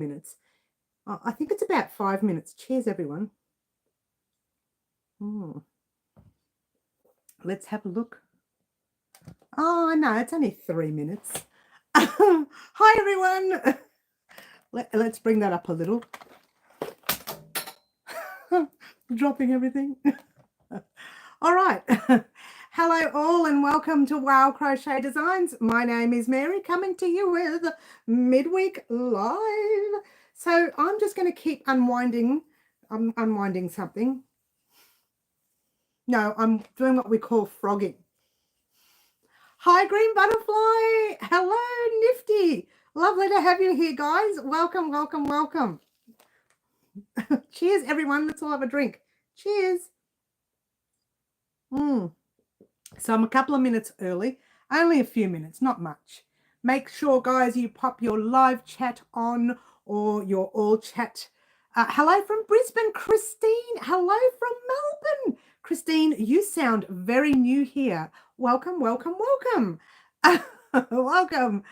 minutes. I think it's about 5 minutes. Cheers, everyone. Let's have a look. Oh, no, it's only 3 minutes. Hi, everyone. Let's bring that up a little. Dropping everything. All right. Hello all and welcome to Wow Crochet Designs. My name is Mary, coming to you with Midweek Live. So I'm just going to keep unwinding something. No, I'm doing what we call frogging. Hi, Green Butterfly. Hello, Nifty. Lovely to have you here, guys. Welcome, welcome, welcome. Cheers, everyone. Let's all have a drink. Cheers. So I'm a couple of minutes early, only a few minutes, not much. Make sure, guys, you pop your live chat on or your all chat. Hello from Brisbane, Christine. Hello from Melbourne. Christine, you sound very new here. Welcome, welcome, welcome. Welcome.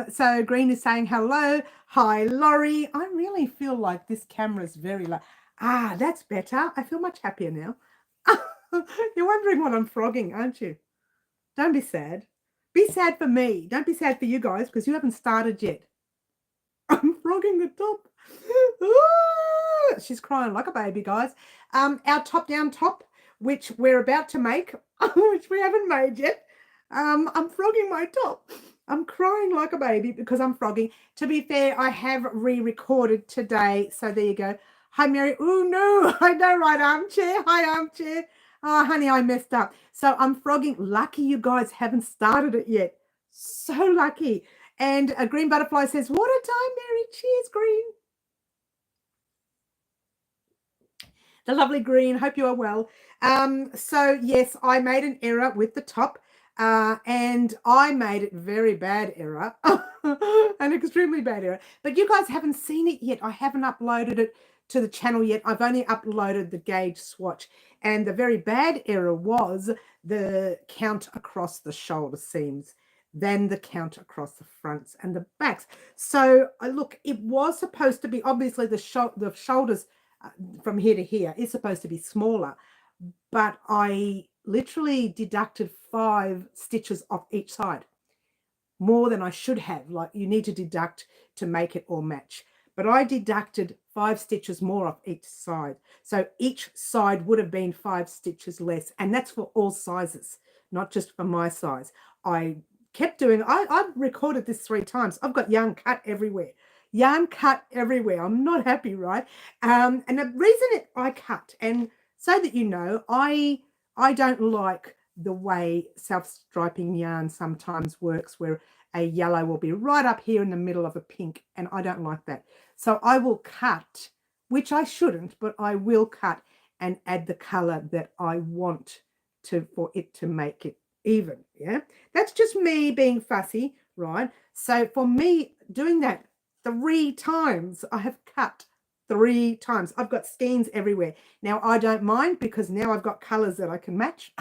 So Green is saying hello. Hi, Laurie. I really feel like this camera is very low. Ah, that's better. I feel much happier now. You're wondering what I'm frogging, aren't you? Don't be sad. Be sad for me. Don't be sad for you guys because you haven't started yet. I'm frogging the top. She's crying like a baby, guys. Our top-down top, which we're about to make, which we haven't made yet. I'm frogging my top. I'm crying like a baby because I'm frogging. To be fair, I have re-recorded today. So there you go. Hi, Mary. Oh, no. I know, right, armchair. Hi, armchair. Oh, honey, I messed up. So I'm frogging. Lucky you guys haven't started it yet. So lucky. And a Green Butterfly says, what a time, Mary. Cheers, Green. The lovely Green. Hope you are well. So, yes, I made an error with the top. And I made it very bad error. An extremely bad error. But you guys haven't seen it yet. I haven't uploaded it to the channel yet. I've only uploaded the gauge swatch. And the very bad error was the count across the shoulder seams, then the count across the fronts and the backs. So look, it was supposed to be, obviously the shoulders from here to here is supposed to be smaller, but I literally deducted 5 stitches off each side, more than I should have. Like, you need to deduct to make it all match. But I deducted 5 stitches more off each side. So each side would have been 5 stitches less. And that's for all sizes, not just for my size. I kept doing, I've recorded this 3 times. I've got yarn cut everywhere. Yarn cut everywhere. I'm not happy, right? And the reason I cut, and so that you know, I don't like the way self-striping yarn sometimes works, where a yellow will be right up here in the middle of a pink, and I don't like that. So I will cut, which I shouldn't, but I will cut and add the color that I want for it to make it even. Yeah, that's just me being fussy, right? So for me doing that 3 times, I have cut 3 times. I've got skeins everywhere. Now I don't mind because now I've got colors that I can match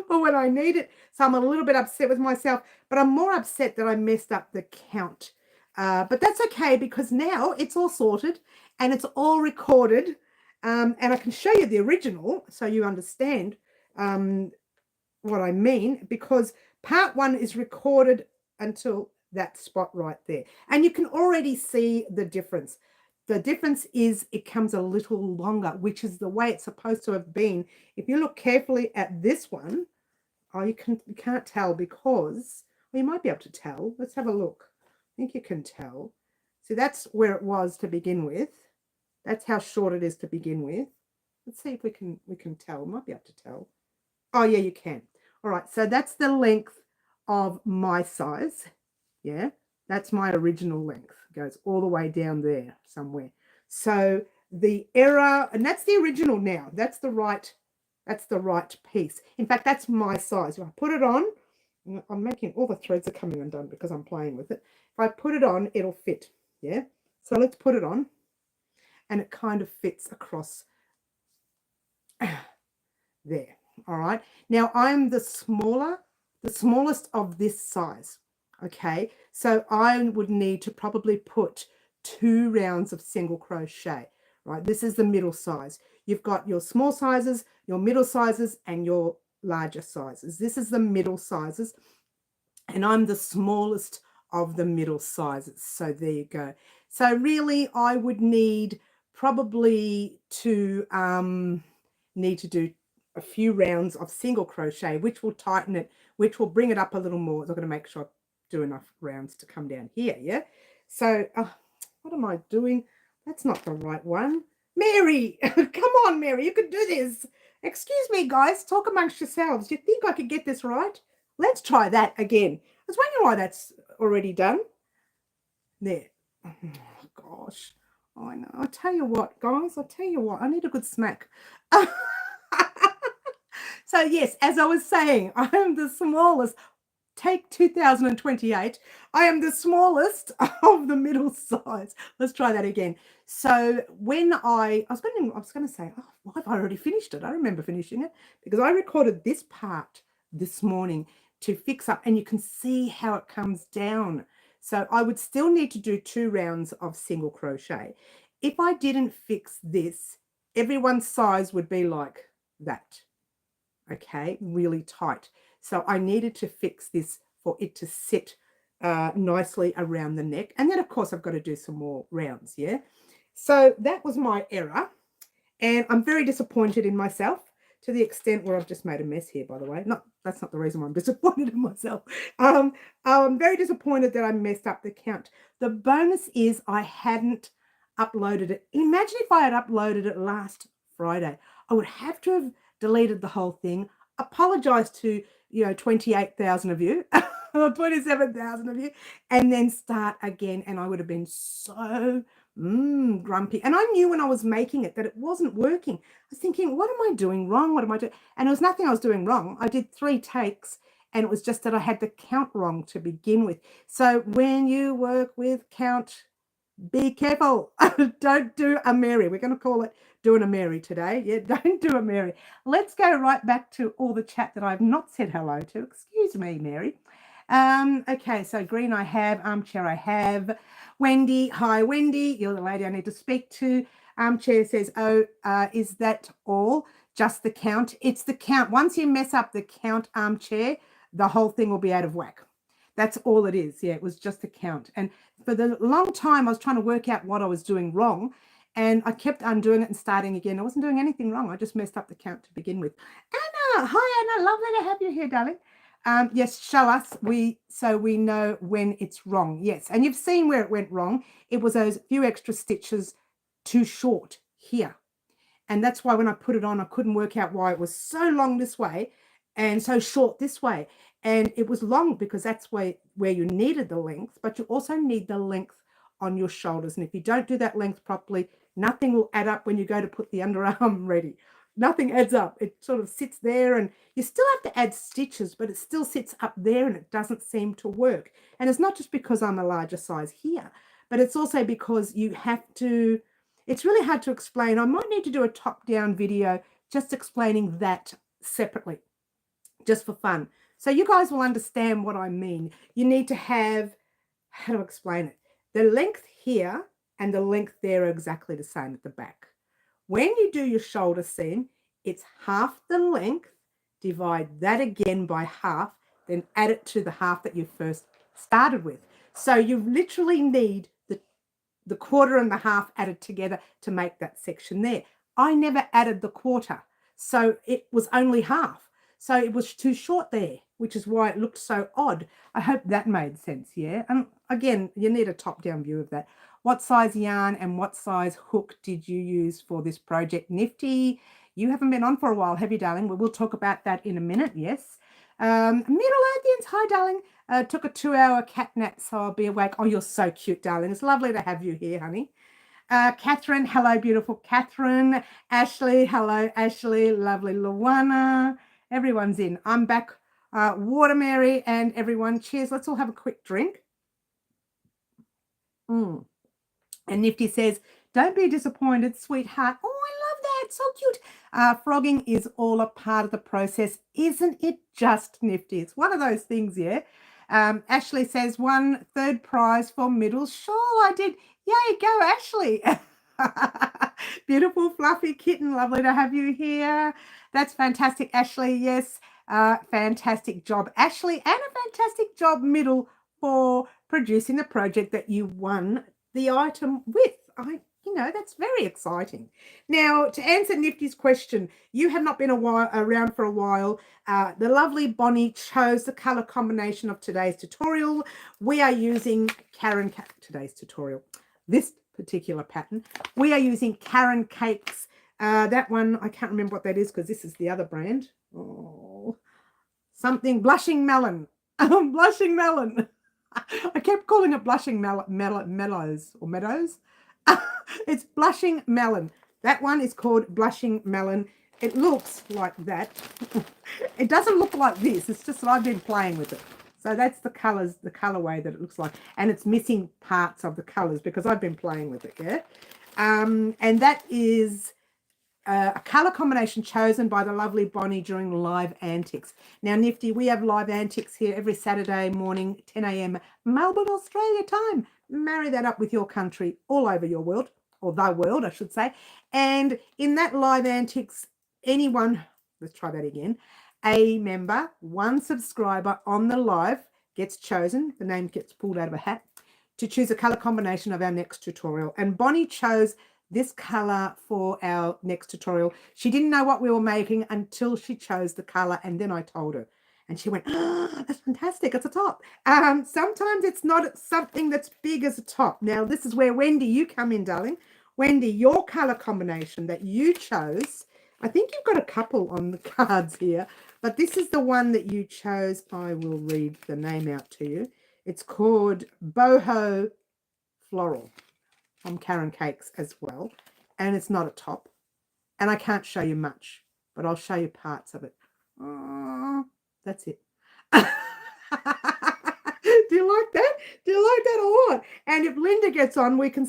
for when I need it. So I'm a little bit upset with myself, but I'm more upset that I messed up the count. But that's okay because now it's all sorted and it's all recorded. And I can show you the original so you understand what I mean, because part 1 is recorded until that spot right there. And you can already see the difference. The difference is it comes a little longer, which is the way it's supposed to have been. If you look carefully at this one, oh, you can't tell because, well, you might be able to tell. Let's have a look. I think you can tell. See, that's where it was to begin with. That's how short it is to begin with. Let's see if we can tell. Might be able to tell. Oh, yeah, you can. All right, so that's the length of my size. Yeah, that's my original length. It goes all the way down there somewhere. So the error, and that's the original now. That's the right piece. In fact, that's my size. If I put it on, I'm making, all the threads are coming undone because I'm playing with it. If I put it on, it'll fit. Yeah, so let's put it on, and it kind of fits across there. All right, now I'm the smallest of this size. Okay, so I would need to probably put 2 rounds of single crochet, right? This is the middle size. You've got your small sizes, your middle sizes, and your larger sizes. This is the middle sizes, and I'm the smallest of the middle sizes. So there you go. So really, I would need probably to do a few rounds of single crochet, which will tighten it, which will bring it up a little more. So I'm going to make sure I do enough rounds to come down here. Yeah. So what am I doing? That's not the right one. Mary, come on, Mary, you can do this. Excuse me, guys, talk amongst yourselves. Do you think I could get this right? Let's try that again. I was wondering why that's already done. There. Oh, gosh. I know. I'll tell you what, guys. I'll tell you what. I need a good smack. So, yes, as I was saying, I am the smallest. Take 2028. I am the smallest of the middle size. Let's try that again. So when I was going to say, oh, why have I already finished it? I remember finishing it because I recorded this part this morning to fix up, and you can see how it comes down. So I would still need to do 2 rounds of single crochet. If I didn't fix this, everyone's size would be like that. Okay, really tight. So I needed to fix this for it to sit nicely around the neck. And then, of course, I've got to do some more rounds, yeah? So that was my error. And I'm very disappointed in myself to the extent where I've just made a mess here, by the way. That's not the reason why I'm disappointed in myself. I'm very disappointed that I messed up the count. The bonus is I hadn't uploaded it. Imagine if I had uploaded it last Friday. I would have to have deleted the whole thing, apologize to 28,000 of you or 27,000 of you, and then start again. And I would have been so grumpy. And I knew when I was making it that it wasn't working. I was thinking, what am I doing wrong? What am I doing? And there was nothing I was doing wrong. I did 3 takes, and it was just that I had the count wrong to begin with. So when you work with count, be careful. Don't do a Mary. We're going to call it doing a Mary today. Yeah, don't do a Mary. Let's go right back to all the chat that I've not said hello to. Excuse me, Mary. Okay, so green I have, armchair I have. Wendy, hi Wendy, you're the lady I need to speak to. Armchair says, oh, is that all? Just the count? It's the count. Once you mess up the count, armchair, the whole thing will be out of whack. That's all it is. Yeah, it was just a count. And for the long time, I was trying to work out what I was doing wrong. And I kept undoing it and starting again. I wasn't doing anything wrong. I just messed up the count to begin with. Anna, hi Anna, lovely to have you here, darling. Yes, show us so we know when it's wrong. Yes, and you've seen where it went wrong. It was those few extra stitches too short here. And that's why when I put it on, I couldn't work out why it was so long this way and so short this way. And it was long because that's where you needed the length, but you also need the length on your shoulders. And if you don't do that length properly, nothing will add up when you go to put the underarm ready. Nothing adds up. It sort of sits there, and you still have to add stitches, but it still sits up there and it doesn't seem to work. And it's not just because I'm a larger size here, but it's also because you have to, it's really hard to explain. I might need to do a top-down video just explaining that separately, just for fun. So you guys will understand what I mean. You need to have, how to explain it? The length here and the length there are exactly the same at the back. When you do your shoulder seam, it's half the length, divide that again by half, then add it to the half that you first started with. So you literally need the quarter and the half added together to make that section there. I never added the quarter, so it was only half. So it was too short there, which is why it looked so odd. I hope that made sense, yeah? And again, you need a top-down view of that. What size yarn and what size hook did you use for this project? Nifty, you haven't been on for a while, have you, darling? We'll talk about that in a minute, yes. Middle Earthians, hi, darling. Took a 2-hour cat nap, so I'll be awake. Oh, you're so cute, darling. It's lovely to have you here, honey. Catherine, hello, beautiful Catherine. Ashley, hello, Ashley. Lovely Luana. Everyone's in. I'm back. Water Mary and everyone. Cheers. Let's all have a quick drink. And Nifty says, don't be disappointed, sweetheart. Oh, I love that. So cute. Frogging is all a part of the process. Isn't it just Nifty? It's one of those things, yeah. Ashley says 1/3 prize for middle shawl. I did. Yay, go Ashley. Beautiful fluffy kitten, lovely to have you here. That's fantastic, Ashley. Yes, fantastic job, Ashley, and a fantastic job, Middle, for producing the project that you won the item with. That's very exciting. Now, to answer Nifty's question, you have not been around for a while. The lovely Bonnie chose the color combination of today's tutorial. We are using today's tutorial. This particular pattern, we are using Karen Cakes. That one, I can't remember what that is because this is the other brand. Oh, something Blushing Melon. Blushing Melon. I kept calling it Blushing Mellows or Meadows. It's Blushing Melon. That one is called Blushing Melon. It looks like that. It doesn't look like this. It's just that I've been playing with it. So that's the colors, the colorway that it looks like. And it's missing parts of the colors because I've been playing with it, yeah? And that is a color combination chosen by the lovely Bonnie during Live Antics. Now, Nifty, we have Live Antics here every Saturday morning, 10 a.m. Melbourne, Australia time. Marry that up with your country all over your world, or the world, I should say. And in that Live Antics, anyone, let's try that again, a member, one subscriber on the live gets chosen, the name gets pulled out of a hat, to choose a color combination of our next tutorial. And Bonnie chose this color for our next tutorial. She didn't know what we were making until she chose the color, and then I told her. And she went, oh, that's fantastic, it's a top. Sometimes it's not something that's big as a top. Now, this is where, Wendy, you come in, darling. Wendy, your color combination that you chose, I think you've got a couple on the cards here, but this is the one that you chose. I will read the name out to you. It's called Boho Floral from Karen Cakes as well. And it's not a top. And I can't show you much, but I'll show you parts of it. That's it. Do you like that? Do you like that a lot? And if Linda gets on, we can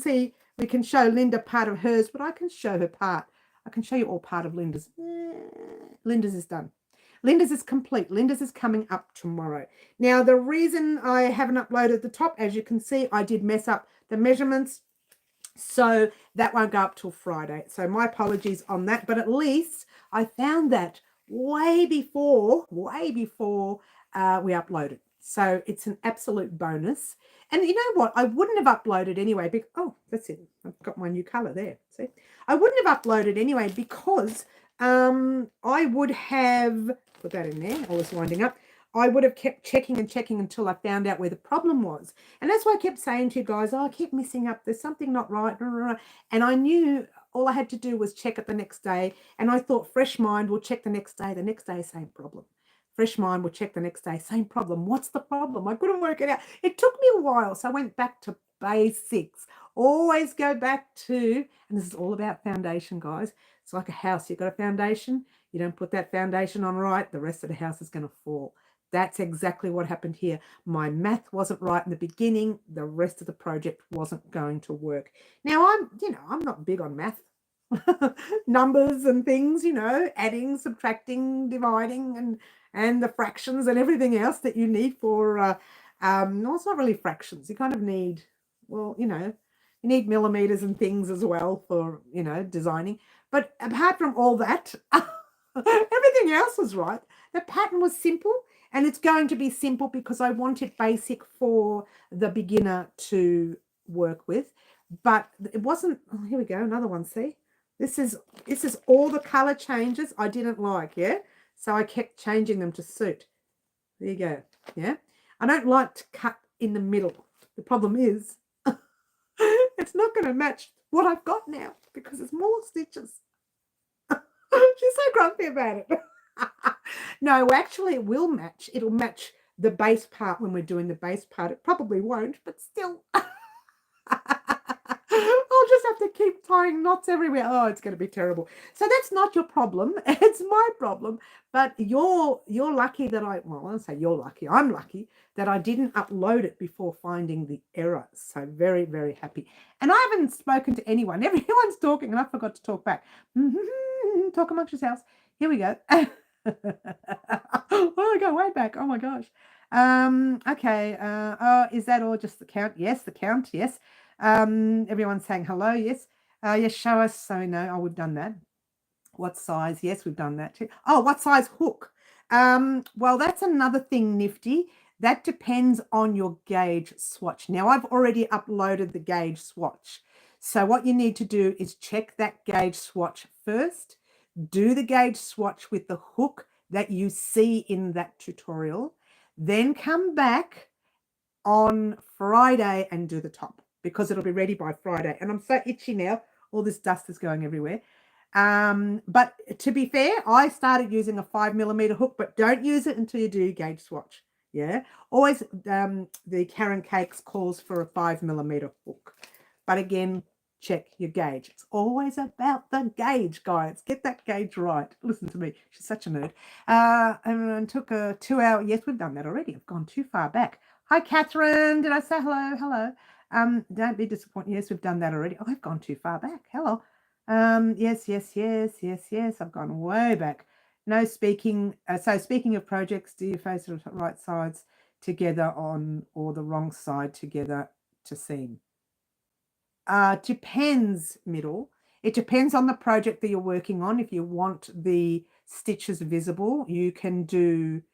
show Linda part of hers, but I can show her part. I can show you all part of Linda's. Linda's is done. Linda's is complete. Linda's is coming up tomorrow. Now, the reason I haven't uploaded the top, as you can see, I did mess up the measurements. So that won't go up till Friday. So my apologies on that. But at least I found that way before we uploaded. So it's an absolute bonus. And you know what? I wouldn't have uploaded anyway. Oh, that's it. I've got my new color there. See? I wouldn't have uploaded anyway because I would have put that in there. I was winding up. I would have kept checking and checking until I found out where the problem was. And that's why I kept saying to you guys, oh, I keep messing up. There's something not right. And I knew all I had to do was check it the next day. And I thought, fresh mind, will check the next day. The next day, same problem. Fresh mind will check the next day, same problem. What's the problem? I couldn't work it out. It took me a while. So I went back to basics. Always go back to, and this is all about foundation, guys. It's like a house. You've got a foundation. You don't put that foundation on right, the rest of the house is going to fall. That's exactly what happened here. My math wasn't right in the beginning. The rest of the project wasn't going to work. Now, I'm not big on math. Numbers and things, adding, subtracting, dividing, and the fractions and everything else that you need for, no, it's not really fractions. You kind of need, well, you need millimeters and things as well for, designing. But apart from all that, everything else was right. The pattern was simple. And it's going to be simple because I want it basic for the beginner to work with. But it wasn't, oh, here we go, another one, see? This is all the color changes I didn't like, yeah? So I kept changing them to suit. There you go, yeah? I don't like to cut in the middle. The problem is it's not going to match what I've got now because there's more stitches. She's so grumpy about it. No, actually it will match. It'll match the base part when we're doing the base part. It probably won't, but still. I'll just have to keep tying knots everywhere. Oh, it's going to be terrible. So that's not your problem. It's my problem. But you're lucky that I won't say you're lucky. I'm lucky that I didn't upload it before finding the error. So very, very happy. And I haven't spoken to anyone. Everyone's talking and I forgot to talk back. Talk amongst yourselves. Here we go. Oh, I go way back. Oh my gosh. Okay. Is that all just the count? Yes, the count. Yes. Everyone's saying hello. Yes. Yes, show us. So no, oh, we've done that. What size? Yes, we've done that too. Oh, what size hook? Well, that's another thing, Nifty. That depends on your gauge swatch. Now, I've already uploaded the gauge swatch. So what you need to do is check that gauge swatch first. Do the gauge swatch with the hook that you see in that tutorial. Then come back on Friday and do the top because it'll be ready by Friday. And I'm so itchy now. All this dust is going everywhere. But to be fair, I started using a 5mm hook, but don't use it until you do gauge swatch. Yeah, always the Karen Cakes calls for a 5mm hook. But again, check your gauge. It's always about the gauge, guys. Get that gauge right. Listen to me. She's such a nerd. And took a 2 hour. Yes, we've done that already. I've gone too far back. Hi, Catherine. Did I say hello? Hello. Don't be disappointed. Yes, we've done that already. Oh, I've gone too far back. Hello. Yes. I've gone way back. No speaking. So speaking of projects, do you face the right sides together on or the wrong side together to seam? Depends, Middle. It depends on the project that you're working on. If you want the stitches visible, you can do.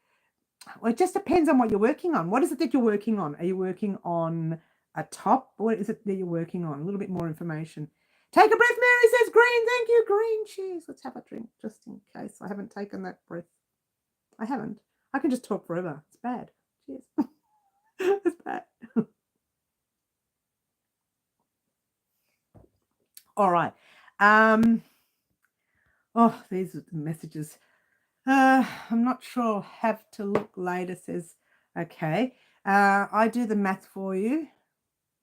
Well, it just depends on what you're working on. What is it that you're working on? Are you working on a top? What is it that you're working on? A little bit more information. Take a breath, Mary says green. Thank you, green. Cheers. Let's have a drink just in case I haven't taken that breath. I haven't. I can just talk forever. It's bad. Cheers. It's bad. All right. Oh, these are the messages. I'm not sure. Have to look later, says, okay. I do the math for you.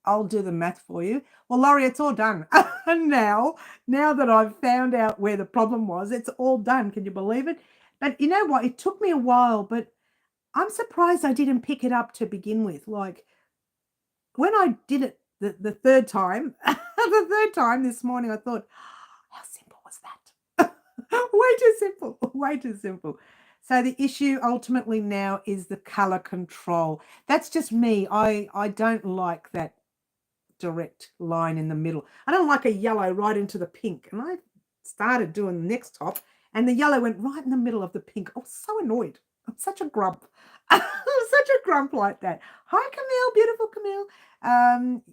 I'll do the math for you. Well, Laurie, it's all done. now that I've found out where the problem was, it's all done. Can you believe it? But you know what? It took me a while, but I'm surprised I didn't pick it up to begin with. Like when I did it the third time, the third time this morning, I thought, how simple was that? Way too simple. Way too simple. So the issue ultimately now is the color control. That's just me. I don't like that direct line in the middle. I don't like a yellow right into the pink. And I started doing the next top and the yellow went right in the middle of the pink. I was so annoyed. I'm such a grump. I'm such a grump like that. Hi, Camille, beautiful Camille.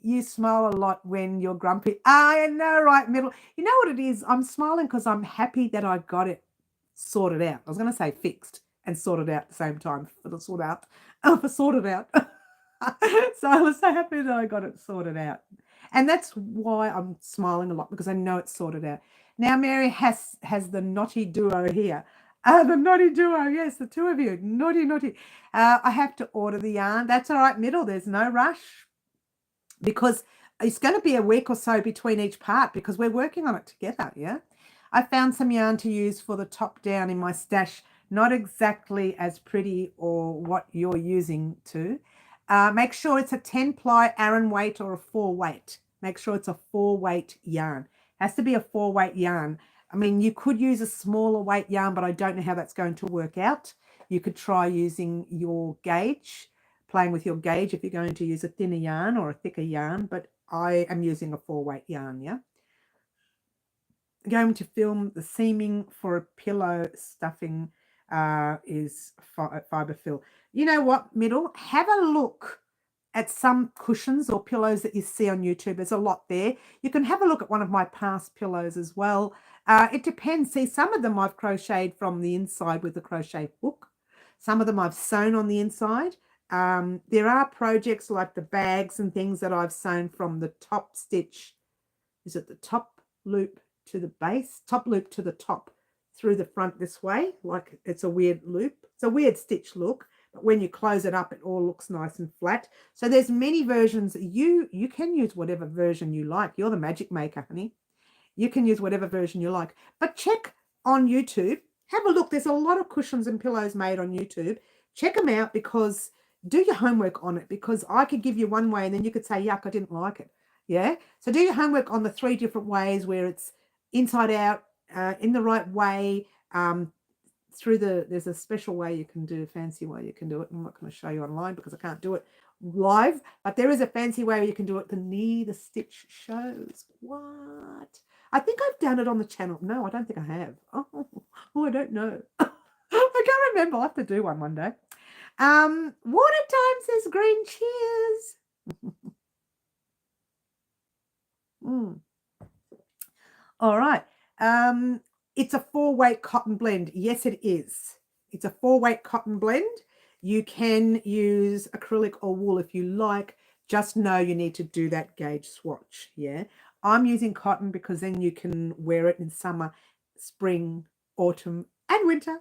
You smile a lot when you're grumpy. I know, right, Middle. You know what it is? I'm smiling because I'm happy that I got it sorted out. I was going to say fixed and sorted out at the same time for the sort out. For sorted out. So I was so happy that I got it sorted out. And that's why I'm smiling a lot because I know it's sorted out. Now Mary has the naughty duo here. The naughty duo, yes, the two of you. Naughty. I have to order the yarn. That's all right, Middle. There's no rush because it's going to be a week or so between each part because we're working on it together, yeah? I found some yarn to use for the top down in my stash. Not exactly as pretty or what you're using to. Make sure it's a 10-ply Aran weight or a 4-weight. Make sure it's a 4-weight yarn. It has to be a 4-weight yarn. I mean, you could use a smaller weight yarn, but I don't know how that's going to work out. You could try using your gauge, playing with your gauge if you're going to use a thinner yarn or a thicker yarn, but I am using a 4-weight yarn, yeah? Going to film the seaming for a pillow stuffing is fiber fill. You know what, Middle? Have a look at some cushions or pillows that you see on YouTube. There's a lot there. You can have a look at one of my past pillows as well. It depends. See, some of them I've crocheted from the inside with a crochet hook. Some of them I've sewn on the inside. There are projects like the bags and things that I've sewn from the top stitch. Is it the top loop to the base? Top loop to the top through the front this way, like it's a weird loop. It's a weird stitch look, but when you close it up, it all looks nice and flat. So there's many versions. You can use whatever version you like. You're the magic maker, honey. You can use whatever version you like. But check on YouTube. Have a look. There's a lot of cushions and pillows made on YouTube. Check them out because do your homework on it because I could give you one way and then you could say, yuck, I didn't like it. Yeah. So do your homework on the 3 different ways where it's inside out, in the right way, there's a special way you can do, a fancy way you can do it. I'm not going to show you online because I can't do it live, but there is a fancy way you can do it. The knee, the stitch shows. What? I think I've done it on the channel. No, I don't think I have. Oh, I don't know. I can't remember. I'll have to do one day. Water time, says Green. Cheers. All right. It's a 4-weight cotton blend. Yes, it is. It's a 4-weight cotton blend. You can use acrylic or wool if you like. Just know you need to do that gauge swatch. Yeah. I'm using cotton because then you can wear it in summer, spring, autumn, and winter.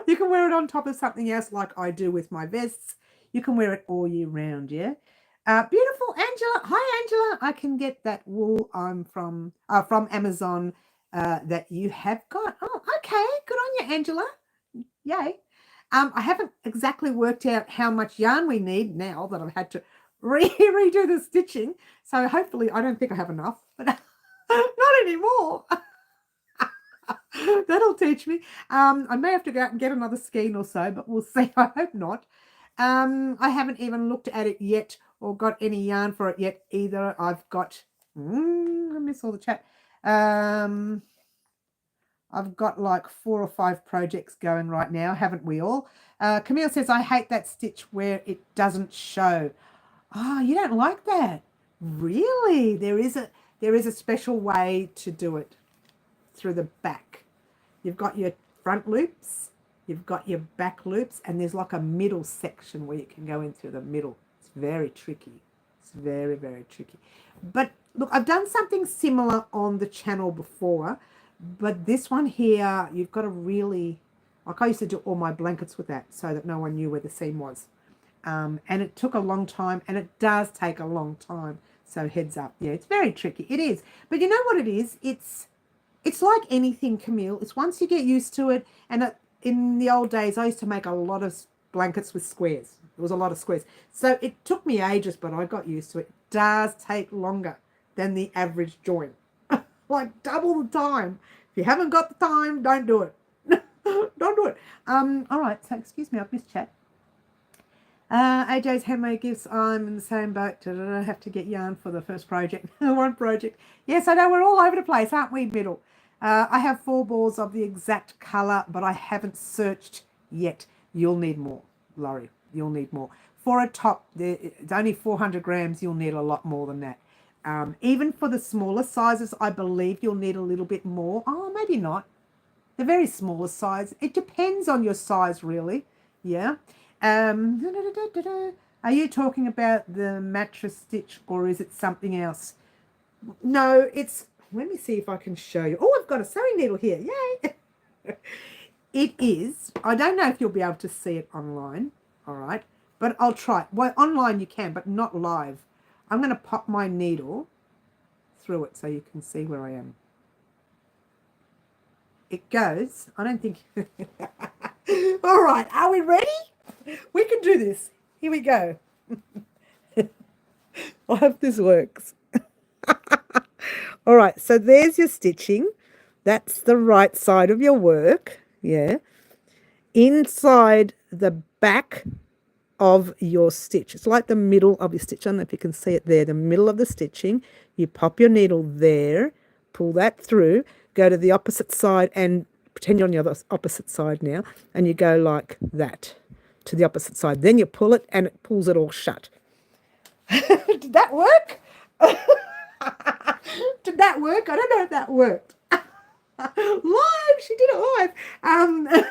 You can wear it on top of something else like I do with my vests. You can wear it all year round. Yeah. Beautiful Angela. Hi, Angela. I can get that wool. I'm from Amazon that you have got. Oh, okay. Good on you, Angela. Yay. I haven't exactly worked out how much yarn we need now that I've had to redo the stitching. So hopefully, I don't think I have enough, but not anymore. That'll teach me. I may have to go out and get another skein or so, but we'll see. I hope not. I haven't even looked at it yet or got any yarn for it yet either. I've got, I miss all the chat. I've got like 4 or 5 projects going right now, haven't we all? Camille says, I hate that stitch where it doesn't show. Oh, you don't like that? Really? There is a special way to do it through the back. You've got your front loops, you've got your back loops, and there's like a middle section where you can go in through the middle. It's very tricky. It's very, very tricky. But look, I've done something similar on the channel before, but this one here, you've got to really, like I used to do all my blankets with that so that no one knew where the seam was. And it took a long time, and it does take a long time. So heads up. Yeah, it's very tricky. It is. But you know what it is? It's like anything, Camille. It's once you get used to it. And in the old days, I used to make a lot of blankets with squares. There was a lot of squares. So it took me ages, but I got used to it. It does take longer than the average join. Like double the time. If you haven't got the time, don't do it. Don't do it. All right. So excuse me, I've missed chat. AJ's handmade gifts. I'm in the same boat. I have to get yarn for the first project. One project. Yes, I know we're all over the place, aren't we, Beetle? I have 4 balls of the exact colour, but I haven't searched yet. You'll need more, Laurie. You'll need more. For a top, it's only 400 grams. You'll need a lot more than that. Even for the smaller sizes, I believe you'll need a little bit more. Oh, maybe not. The very smallest size. It depends on your size, really. Yeah. Are you talking about the mattress stitch or is it something else? No, it's, let me see if I can show you. Oh, I've got a sewing needle here. Yay. It is, I don't know if you'll be able to see it online. All right. But I'll try. Well, online you can, but not live. I'm going to pop my needle through it so you can see where I am. It goes, I don't think. All right. Are we ready? We can do this. Here we go. I hope this works. All right, so there's your stitching. That's the right side of your work. Yeah. Inside the back of your stitch. It's like the middle of your stitch. I don't know if you can see it there. The middle of the stitching. You pop your needle there, pull that through, go to the opposite side and pretend you're on the other opposite side now, and you go like that to the opposite side. Then you pull it and it pulls it all shut. Did that work? Did that work? I don't know if that worked. Live, she did it live. I don't know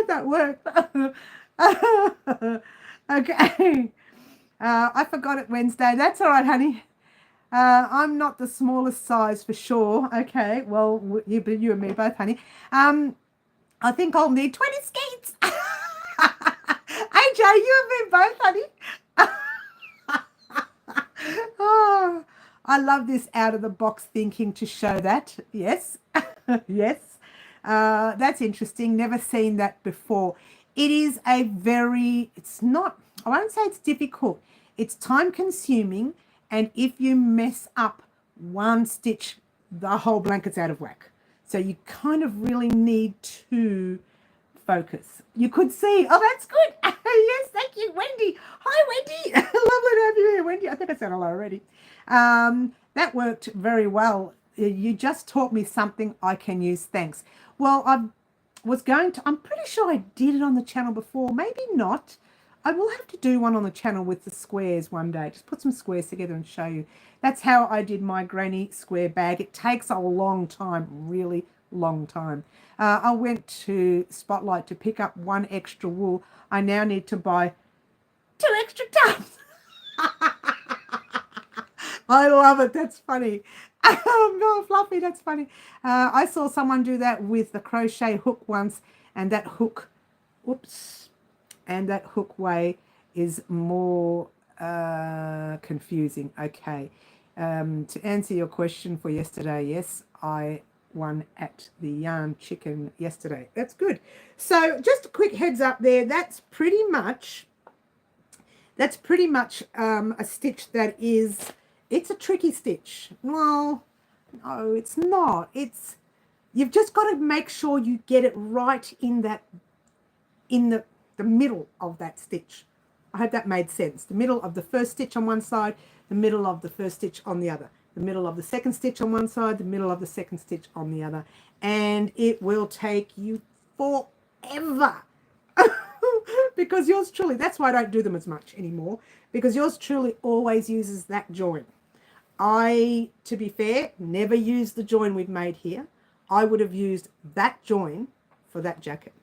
if that worked. Okay. I forgot it Wednesday. That's all right, honey. I'm not the smallest size for sure. Okay, well, you and me both, honey. I think I'll need 20 skeins. AJ, you and me both, honey. Oh, I love this out-of-the-box thinking to show that. Yes, yes. That's interesting. Never seen that before. It is a very, it's not, I won't say it's difficult. It's time-consuming, and if you mess up one stitch, the whole blanket's out of whack. So you kind of really need to focus. You could see, oh, that's good. Yes, thank you, Wendy. Hi, Wendy. Lovely to have you here, Wendy. I think I said hello already. That worked very well. You just taught me something I can use. Thanks. Well, I'm pretty sure I did it on the channel before. Maybe not. I will have to do one on the channel with the squares one day. Just put some squares together and show you. That's how I did my granny square bag. It takes a long time, really long time. I went to Spotlight to pick up one extra wool. I now need to buy 2 extra tubs. I love it. That's funny. No, Fluffy, that's funny. I saw someone do that with the crochet hook once, and that hook, whoops, and that hook way is more confusing. Okay. To answer your question for yesterday, yes, I won at the Yarn Chicken yesterday. That's good. So just a quick heads up there. That's pretty much a stitch that is, it's a tricky stitch. Well, no, it's not. You've just got to make sure you get it right in the middle of that stitch. I hope that made sense. The middle of the first stitch on one side, the middle of the first stitch on the other, the middle of the second stitch on one side, the middle of the second stitch on the other. And it will take you forever. Because yours truly, that's why I don't do them as much anymore, because yours truly always uses that join. I, to be fair, never used the join we've made here. I would have used that join for that jacket.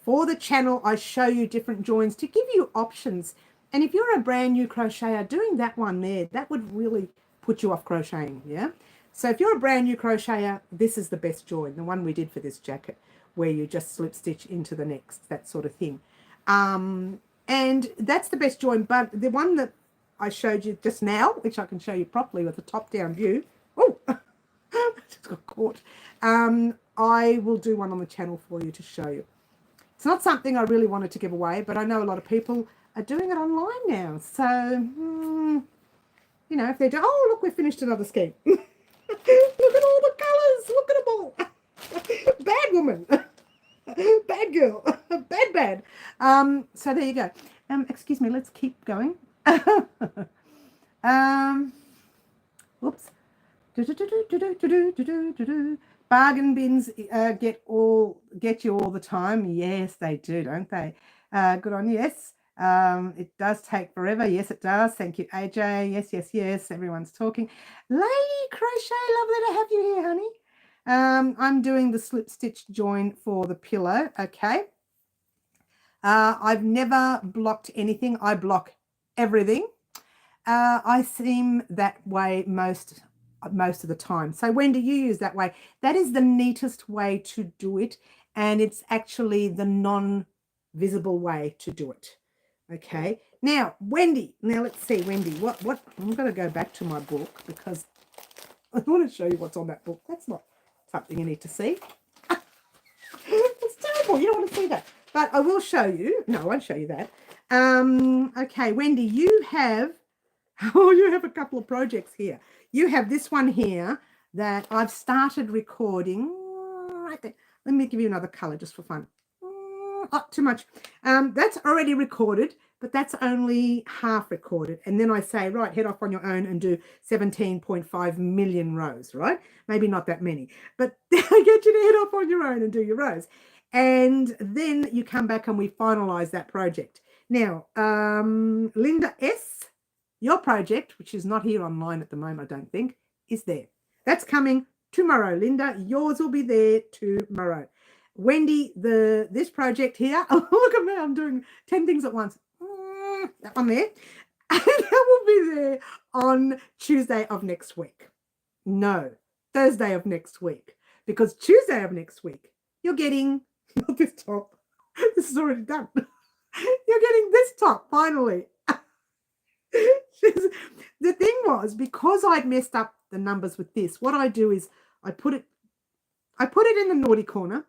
For the channel, I show you different joins to give you options. And if you're a brand new crocheter, doing that one there, that would really put you off crocheting, yeah? So if you're a brand new crocheter, this is the best join, the one we did for this jacket, where you just slip stitch into the next, that sort of thing. And that's the best join, but the one that I showed you just now, which I can show you properly with a top-down view, oh, just got caught, I will do one on the channel for you to show you. It's not something I really wanted to give away, but I know a lot of people are doing it online now. So, you know, if they do, oh, look, we finished another scheme. Look at all the colours. Look at them all. Bad woman. Bad girl. Bad. So there you go. Excuse me, let's keep going. Whoops. Bargain bins get you all the time. Yes, they do, don't they? Good on you. Yes. It does take forever. Yes, it does. Thank you, AJ. Yes. Everyone's talking. Lady Crochet, lovely to have you here, honey. I'm doing the slip stitch join for the pillow. Okay. I've never blocked anything. I block everything. I seem that way most of the time. So Wendy, you use that way. That is the neatest way to do it, and it's actually the non-visible way to do it. Okay, now Wendy, let's see, Wendy, what I'm going to go back to my book because I want to show you what's on that book. That's not something you need to see. It's terrible. You don't want to see that, but I will show you. No, I won't show you that. Okay, Wendy, you have a couple of projects here. You have this one here that I've started recording right there. Let me give you another color just for fun. Oh, too much. That's already recorded, but that's only half recorded. And then I say, right, head off on your own and do 17.5 million rows, right? Maybe not that many, but I get you to head off on your own and do your rows. And then you come back and we finalize that project. Now, Linda S., your project, which is not here online at the moment, I don't think, is there. That's coming tomorrow, Linda. Yours will be there tomorrow. Wendy, this project here, oh, look at me, I'm doing 10 things at once. That one there. And that will be there on Tuesday of next week. No, Thursday of next week. Because Tuesday of next week, you're getting, not this top. This is already done. You're getting this top, finally. The thing was, because I'd messed up the numbers with this, what I do is I put it in the naughty corner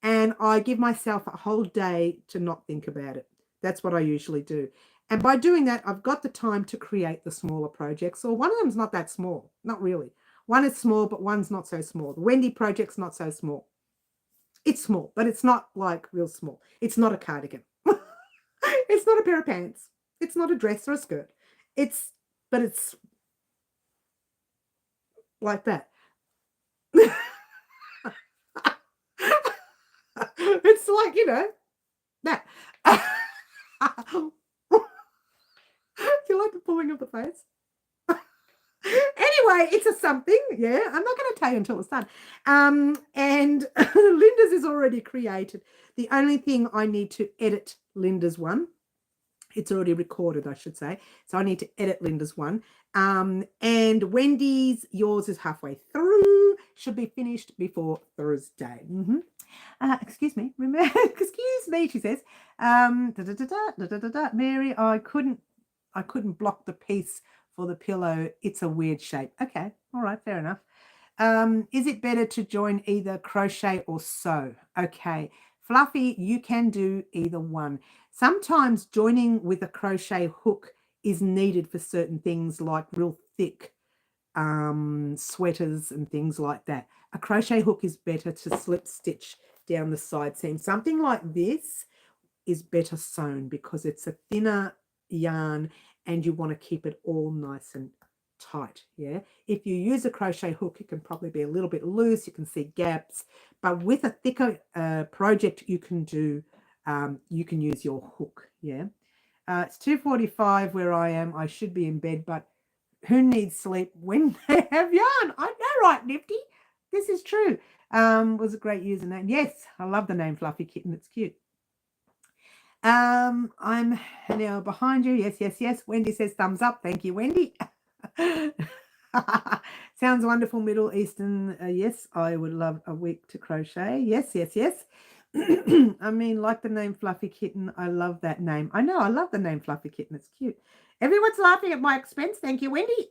and I give myself a whole day to not think about it. That's what I usually do. And by doing that, I've got the time to create the smaller projects. Or one of them's not that small, not really. One is small, but one's not so small. The Wendy project's not so small. It's small, but it's not like real small. It's not a cardigan. It's not a pair of pants. It's not a dress or a skirt. But it's like that. It's like, that. Do you like the pulling of the face? Anyway, it's a something. Yeah, I'm not going to tell you until it's done. And Linda's is already created. The only thing I need to edit Linda's one. It's already recorded, I should say. So I need to edit Linda's one. And Wendy's, yours is halfway through. Should be finished before Thursday. Excuse me. Excuse me, she says. Mary, I couldn't block the piece for the pillow. It's a weird shape. Okay. All right. Fair enough. Is it better to join either crochet or sew? Okay. Fluffy, you can do either one. Sometimes joining with a crochet hook is needed for certain things like real thick sweaters and things like that. A crochet hook is better to slip stitch down the side seam. Something like this is better sewn because it's a thinner yarn and you want to keep it all nice and tight. Yeah, if you use a crochet hook, it can probably be a little bit loose, you can see gaps, but with a thicker project you can use your hook. Yeah. It's 2:45 where I am. I should be in bed, but who needs sleep when they have yarn? I know, right, Nifty? This is true. Was a great username. Yes, I love the name Fluffy Kitten. It's cute. I'm now behind you. Yes. Wendy says thumbs up. Thank you, Wendy. Sounds wonderful. Middle Eastern. Yes, I would love a week to crochet. Yes. I mean, like the name Fluffy Kitten. I love that name. I know. I love the name Fluffy Kitten. It's cute. Everyone's laughing at my expense. Thank you, Wendy.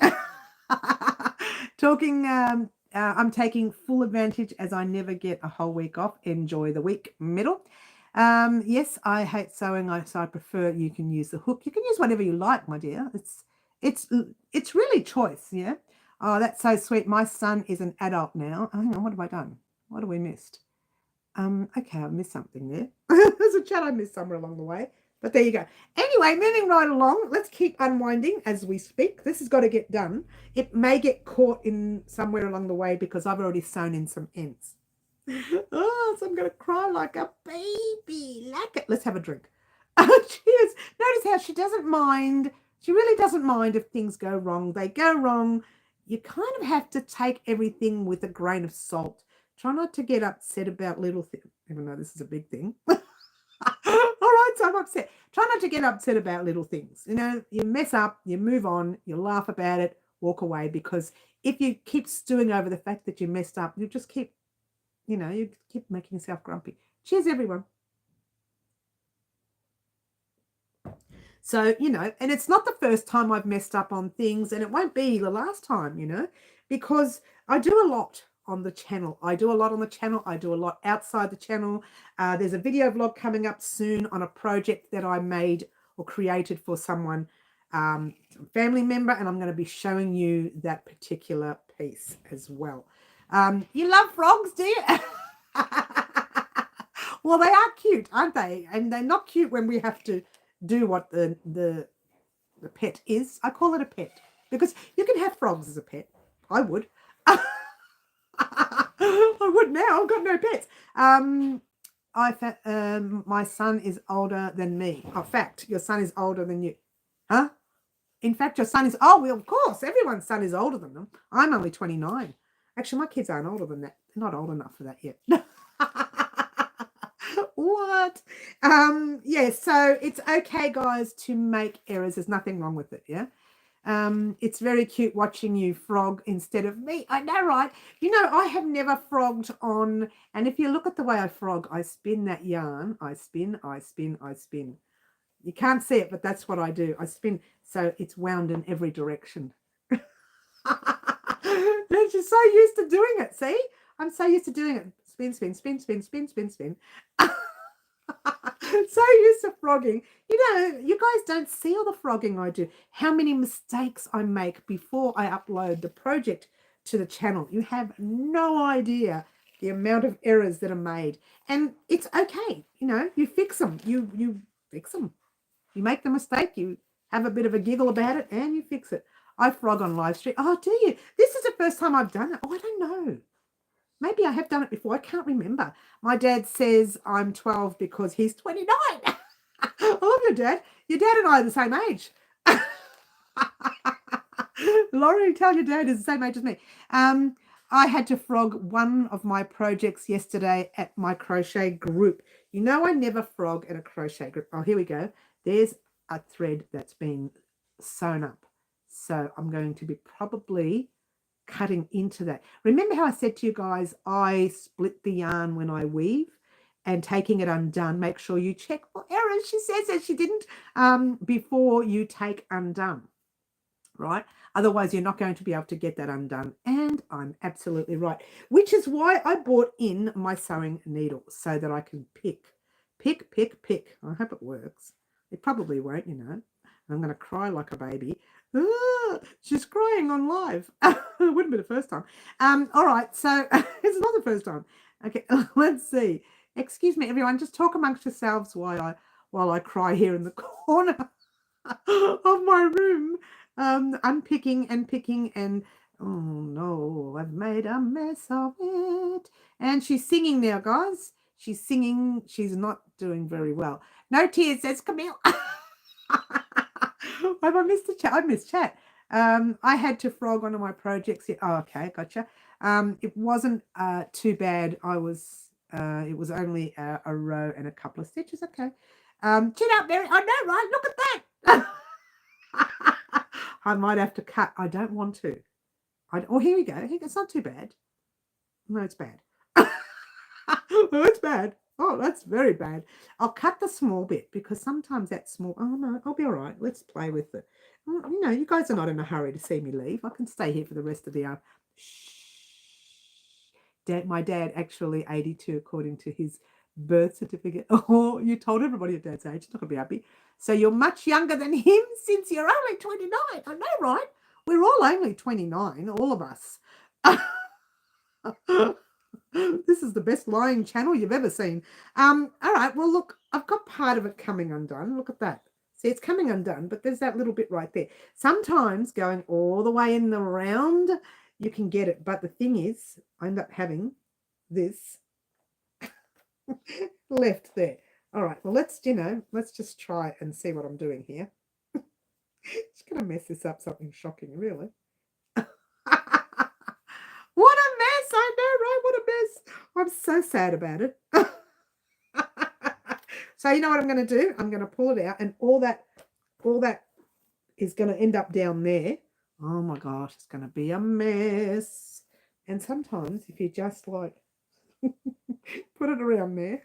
I'm taking full advantage as I never get a whole week off. Enjoy the week. Middle. Yes, I hate sewing, so I prefer you can use the hook. You can use whatever you like, my dear. It's really choice, yeah. Oh, that's so sweet. My son is an adult now. Hang on, what have I done? What have we missed? Okay, I've missed something there. There's a chat I missed somewhere along the way. But there you go. Anyway, moving right along. Let's keep unwinding as we speak. This has got to get done. It may get caught in somewhere along the way because I've already sewn in some ends. Oh, so I'm going to cry like a baby. Like it. Let's have a drink. Cheers. Notice how she doesn't mind. She really doesn't mind if things go wrong. They go wrong. You kind of have to take everything with a grain of salt. Try not to get upset about little things, even though this is a big thing. All right, so I'm upset. Try not to get upset about little things. You mess up, you move on, you laugh about it, walk away, because if you keep stewing over the fact that you messed up, you just keep, you keep making yourself grumpy. Cheers, everyone. So, and it's not the first time I've messed up on things, and it won't be the last time, because I do a lot on the channel. I do a lot on the channel. I do a lot outside the channel. There's a video vlog coming up soon on a project that I made or created for someone, family member, and I'm going to be showing you that particular piece as well. You love frogs, do you? Well, they are cute, aren't they? And they're not cute when we have to do what the pet is. I call it a pet because you can have frogs as a pet. I would. I would now. I've got no pets. My son is older than me. In fact, your son is older than you. Huh? In fact, your son is... Oh, well, of course. Everyone's son is older than them. I'm only 29. Actually, my kids aren't older than that. They're not old enough for that yet. What? Yeah, so it's okay, guys, to make errors. There's nothing wrong with it, yeah? It's very cute watching you frog instead of me. I know, right? I have never frogged on, and if you look at the way I frog, I spin that yarn. I spin. You can't see it, but that's what I do. I spin, so it's wound in every direction. She's so used to doing it, see? I'm so used to doing it. Spin. So used to frogging. You guys don't see all the frogging I do. How many mistakes I make before I upload the project to the channel. You have no idea the amount of errors that are made. And it's okay. You fix them. You fix them. You make the mistake, you have a bit of a giggle about it, and you fix it. I frog on live stream. Oh, do you? This is the first time I've done it. Oh, I don't know. Maybe I have done it before. I can't remember. My dad says I'm 12 because he's 29. I love your dad. Your dad and I are the same age. Laurie, tell your dad is the same age as me. I had to frog one of my projects yesterday at my crochet group. You know I never frog at a crochet group. Oh, here we go. There's a thread that's been sewn up. So I'm going to be probably cutting into that. Remember how I said to you guys, I split the yarn when I weave, and taking it undone, make sure you check for errors. She says that she didn't before you take undone, right? Otherwise, you're not going to be able to get that undone. And I'm absolutely right, which is why I brought in my sewing needle so that I can pick. I hope it works. It probably won't, you know. I'm going to cry like a baby. She's crying on live. It wouldn't be the first time. All right, so it's not the first time. Okay, let's see. Excuse me, everyone. Just talk amongst yourselves while I cry here in the corner of my room, unpicking and picking, and oh no, I've made a mess of it. And she's singing now, guys. She's singing. She's not doing very well. No tears, says Camille. Have I missed the chat? I missed chat. I had to frog one of my projects. Oh, okay, gotcha. It wasn't too bad. It was only a row and a couple of stitches. Okay. Chin up, Mary. I know, right? Look at that. I might have to cut. I don't want to. Oh, here we go. It's not too bad. No, it's bad. Oh, it's bad. Oh, that's very bad. I'll cut the small bit because sometimes that small. Oh, no, I'll be all right. Let's play with it. You know, you guys are not in a hurry to see me leave. I can stay here for the rest of the hour. Shh. My dad actually 82 according to his birth certificate. Oh, you told everybody your dad's age. Not going to be happy. So you're much younger than him since you're only 29. I know, right? We're all only 29, all of us. This is the best lying channel you've ever seen. All right, well, look, I've got part of it coming undone. Look at that. See, it's coming undone, but there's that little bit right there. Sometimes going all the way in the round, you can get it. But the thing is, I end up having this left there. All right, well, let's just try and see what I'm doing here. Just going to mess this up, something shocking, really. What a mess, I know, right? What a mess. I'm so sad about it. So you know what I'm going to do? I'm going to pull it out, and all that is going to end up down there. Oh my gosh, it's going to be a mess. And sometimes if you just like put it around there,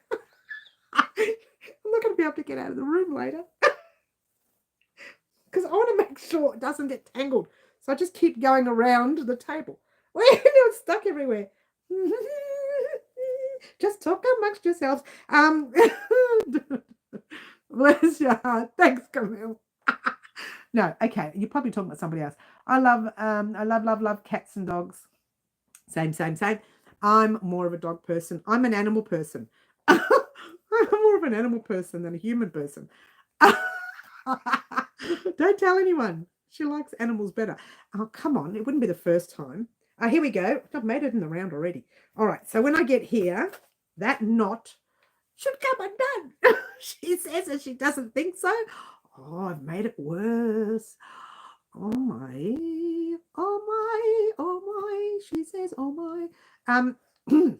I'm not going to be able to get out of the room later because I want to make sure it doesn't get tangled. So I just keep going around the table. Well, it's stuck everywhere. Just talk amongst yourselves. Bless your heart. Thanks, Camille. No, okay. You're probably talking about somebody else. I love cats and dogs. Same. I'm more of a dog person. I'm an animal person. I'm more of an animal person than a human person. Don't tell anyone. She likes animals better. Oh, come on. It wouldn't be the first time. Here we go. I've made it in the round already. All right. So when I get here, that knot should come undone. She says that she doesn't think so. Oh, I've made it worse. Oh my. She says, oh my. I'm going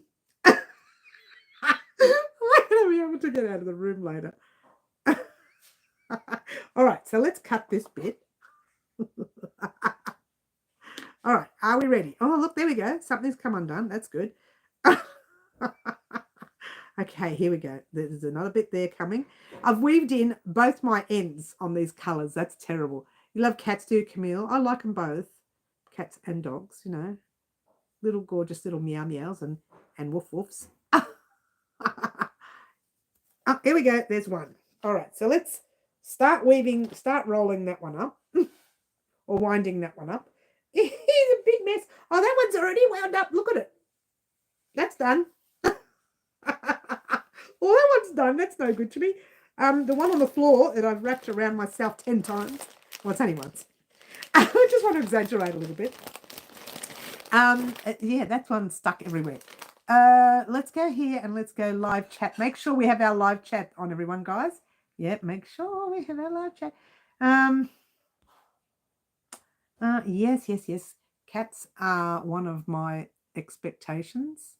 to be able to get out of the room later. All right. So let's cut this bit. All right, are we ready? Oh, look, there we go. Something's come undone. That's good. Okay, here we go. There's another bit there coming. I've weaved in both my ends on these colours. That's terrible. You love cats, do you, Camille? I like them both. Cats and dogs, you know. Little gorgeous little meow meows and woof woofs. Oh, here we go. There's one. All right, so let's start rolling that one up or winding that one up. He's a big mess. Oh, that one's already wound up. Look at it. That's done. Well, that one's done. That's no good to me. The one on the floor that I've wrapped around myself 10 times. Well, it's only once. I just want to exaggerate a little bit. Yeah, that one's stuck everywhere. Let's go here and let's go live chat. Make sure we have our live chat on, everyone, guys. Yep, make sure we have our live chat. Yes. Cats are one of my expectations.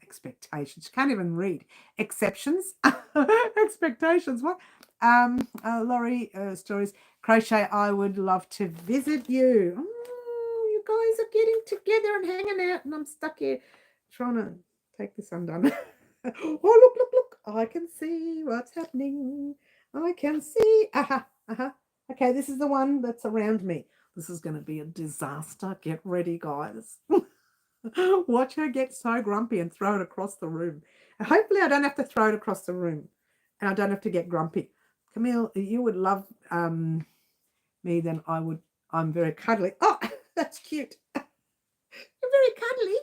Expectations. Can't even read. Exceptions. Expectations. What? Laurie, stories. Crochet, I would love to visit you. Oh, you guys are getting together and hanging out, and I'm stuck here trying to take this undone. Oh, look. I can see what's happening. I can see. Okay, this is the one that's around me. This is going to be a disaster. Get ready, guys. Watch her get so grumpy and throw it across the room. And hopefully I don't have to throw it across the room and I don't have to get grumpy. Camille, you would love me, then I would. I'm very cuddly. Oh, that's cute. You're very cuddly.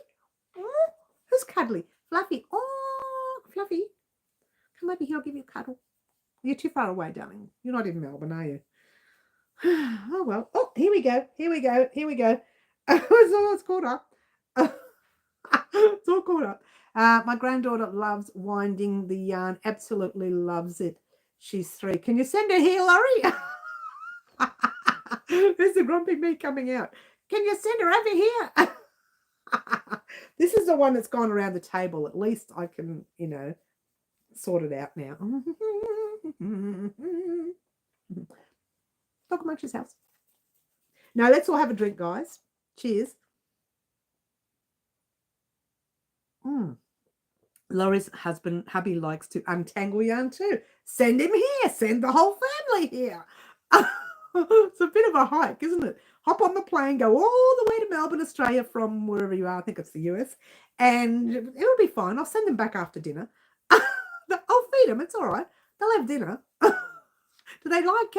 Oh, who's cuddly? Fluffy. Oh, Fluffy. Come over here, I'll give you a cuddle. You're too far away, darling. You're not in Melbourne, are you? Oh, well. Oh, here we go. It's caught up. It's all caught up. My granddaughter loves winding the yarn. Absolutely loves it. She's 3. Can you send her here, Laurie? There's the grumpy me coming out. Can you send her over here? This is the one that's gone around the table. At least I can, sort it out now. Dog Munch's house. Now let's all have a drink, guys. Cheers. Laurie's hubby likes to untangle yarn too. Send him here. Send the whole family here. It's a bit of a hike, isn't it? Hop on the plane, go all the way to Melbourne, Australia from wherever you are. I think it's the US. And it'll be fine. I'll send them back after dinner. I'll feed them. It's all right. They'll have dinner. Do they like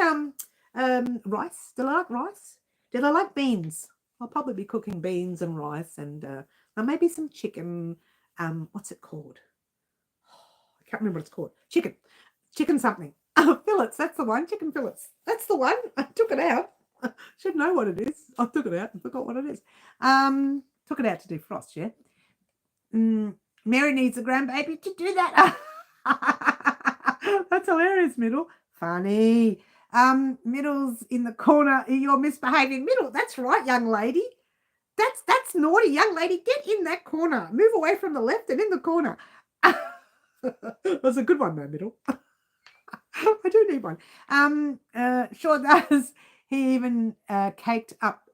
rice? Do they like rice? Do they like beans? I'll probably be cooking beans and rice and maybe some chicken. What's it called? I can't remember what it's called. Chicken something. Fillets, that's the one. Chicken fillets. That's the one. I took it out. Should know what it is. I took it out and forgot what it is. Took it out to defrost, yeah. Mary needs a grandbaby to do that. That's hilarious, Middle. Funny. Middle's in the corner. You're misbehaving. Middle, that's right, young lady. That's naughty, young lady. Get in that corner. Move away from the left and in the corner. That's a good one, though, Middle. I do need one. Sure does. He even caked up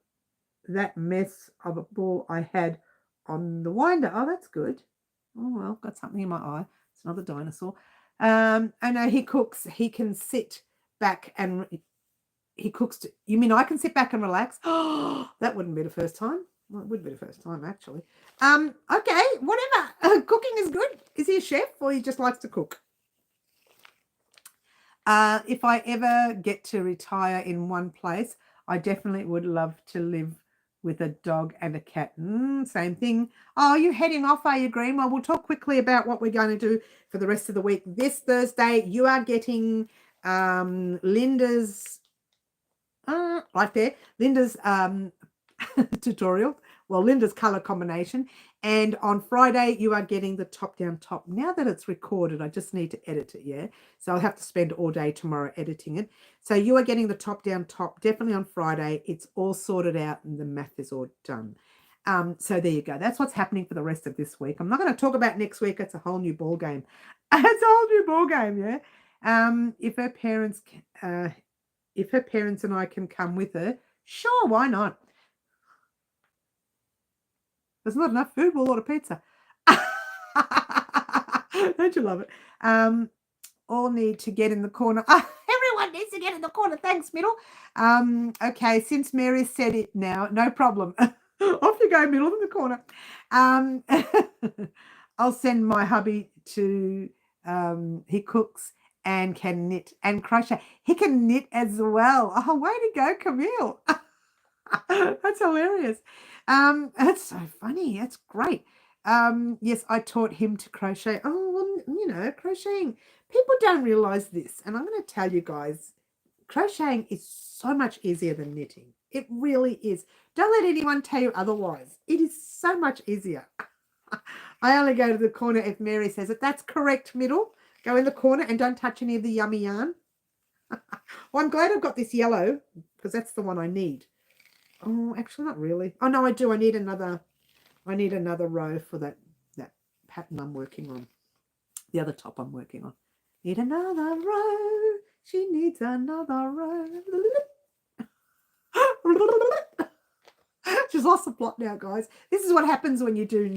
that mess of a ball I had on the winder. Oh, that's good. Oh, well, got something in my eye. It's another dinosaur. I know he cooks. He can sit back and he cooks. You mean I can sit back and relax? Oh, that wouldn't be the first time. Well, it would be the first time, actually. Okay, whatever. Cooking is good. Is he a chef or he just likes to cook? If I ever get to retire in one place, I definitely would love to live with a dog and a cat. Same thing. Oh, you're heading off, are you, Green? Well, we'll talk quickly about what we're going to do for the rest of the week. This Thursday, you are getting Linda's, right there, Linda's tutorial. Well, Linda's color combination. And on Friday, you are getting the top down top. Now that it's recorded, I just need to edit it, yeah? So I'll have to spend all day tomorrow editing it. So you are getting the top down top definitely on Friday. It's all sorted out and the math is all done. So there you go. That's what's happening for the rest of this week. I'm not going to talk about next week. It's a whole new ball game. It's a whole new ball game, yeah? If her parents and I can come with her, sure, why not? There's not enough food. We'll order pizza. Don't you love it? All need to get in the corner. Everyone needs to get in the corner. Thanks, Middle. Okay, since Mary said it now, no problem. Off you go, Middle, in the corner. I'll send my hubby to, he cooks and can knit and crochet. He can knit as well. Oh, way to go, Camille. That's hilarious. That's so funny. That's great. Yes, I taught him to crochet. Oh, well, you know, crocheting. People don't realize this. And I'm going to tell you guys, crocheting is so much easier than knitting. It really is. Don't let anyone tell you otherwise. It is so much easier. I only go to the corner if Mary says it. That's correct, middle. Go in the corner and don't touch any of the yummy yarn. Well, I'm glad I've got this yellow because that's the one I need. Oh, actually, not really. Oh, no, I do. I need another row for that pattern I'm working on. The other top I'm working on. Need another row. She needs another row. She's lost the plot now, guys. This is what happens when you do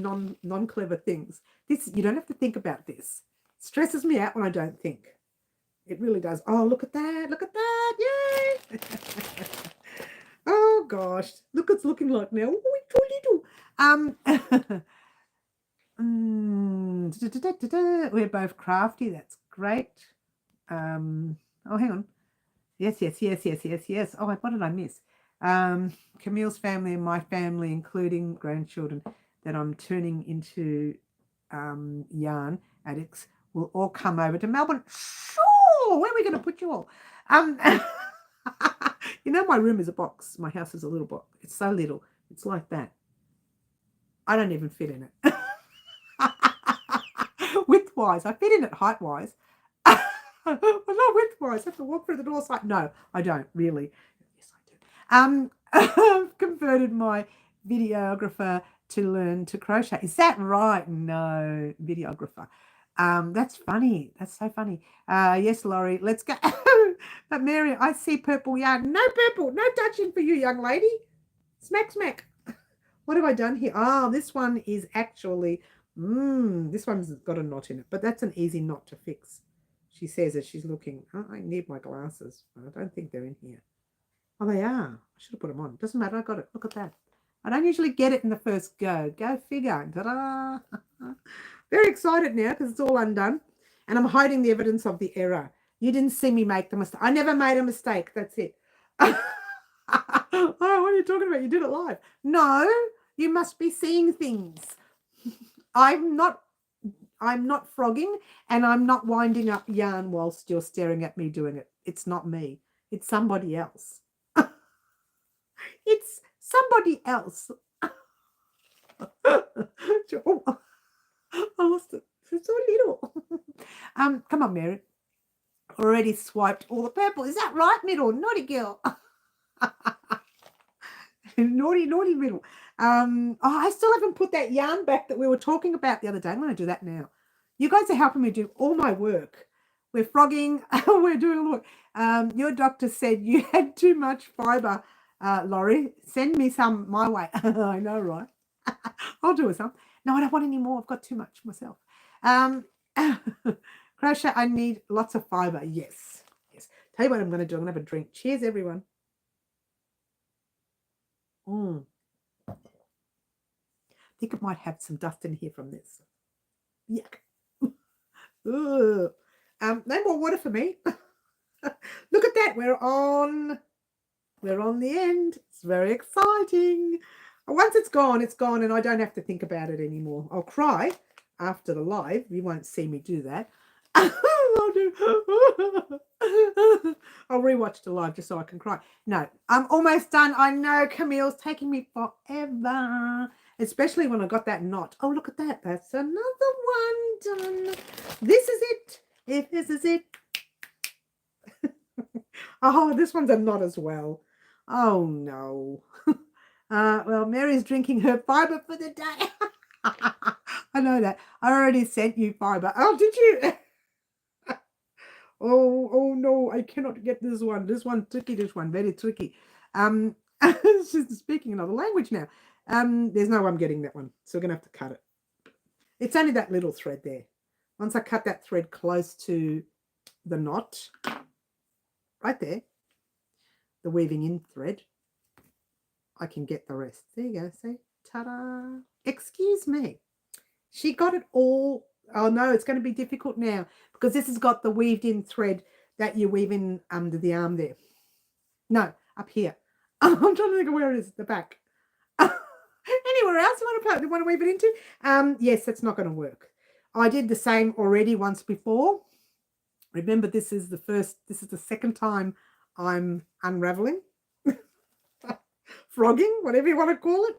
non-clever things. You don't have to think about this. It stresses me out when I don't think. It really does. Oh, look at that. Look at that. Yay. Oh, gosh. Look what it's looking like now. Oh, it's so little. We're both crafty. That's great. Oh, hang on. Yes. Oh, what did I miss? Camille's family and my family, including grandchildren that I'm turning into yarn addicts, will all come over to Melbourne. Sure, where are we going to put you all? You know, my room is a box. My house is a little box. It's so little. It's like that. I don't even fit in it. Width-wise, I fit in it height-wise. But not width-wise. I have to walk through the door. So no, I don't really. Yes, I do. I've converted my videographer to learn to crochet. Is that right? No, videographer. That's funny. That's so funny. Yes, Laurie, let's go. But Mary, I see purple yarn. No purple. No touching for you, young lady. Smack, smack. What have I done here? Oh, this one is actually, this one's got a knot in it, but that's an easy knot to fix. She says as she's looking. Oh, I need my glasses. I don't think they're in here. Oh, they are. I should have put them on. Doesn't matter. I got it. Look at that. I don't usually get it in the first go. Go figure. Ta-da. Very excited now because it's all undone. And I'm hiding the evidence of the error. You didn't see me make the mistake. I never made a mistake. That's it. Oh, what are you talking about? You did it live. No, you must be seeing things. I'm not frogging and I'm not winding up yarn whilst you're staring at me doing it. It's not me. It's somebody else. It's somebody else. Oh, I lost it. It's so little. Come on, Mary. Already swiped all the purple. Is that right, middle? Naughty girl. Naughty middle. Oh, I still haven't put that yarn back that we were talking about the other day. I'm going to do that now. You guys are helping me do all my work. We're frogging. We're doing all the work. Your doctor said you had too much fibre, Laurie. Send me some my way. I know, right? I'll do some. No, I don't want any more. I've got too much myself. Crochet, I need lots of fibre. Yes. Tell you what I'm going to do. I'm going to have a drink. Cheers, everyone. I think it might have some dust in here from this. Yuck. No more water for me. Look at that. We're on the end. It's very exciting. Once it's gone, and I don't have to think about it anymore. I'll cry after the live. You won't see me do that. I'll rewatch the live just so I can cry. No, I'm almost done. I know Camille's taking me forever, especially when I got that knot. Oh, look at that. That's another one done. This is it. If this is it. Oh, this one's a knot as well. Oh, no. Well, Mary's drinking her fibre for the day. I know that. I already sent you fibre. Oh, did you? Oh no, I cannot get this one. This one tricky, very tricky. She's speaking another language now. There's no way I'm getting that one. So we're gonna have to cut it. It's only that little thread there. Once I cut that thread close to the knot, right there, the weaving in thread, I can get the rest. There you go, see? Ta-da! Excuse me. She got it all. Oh no, it's going to be difficult now because this has got the weaved in thread that you weave in under the arm there. No, up here. I'm trying to think of where it is, the back. Anywhere else you want to weave it into? Yes, that's not going to work. I did the same already once before. Remember, this is the second time I'm unraveling, frogging, whatever you want to call it.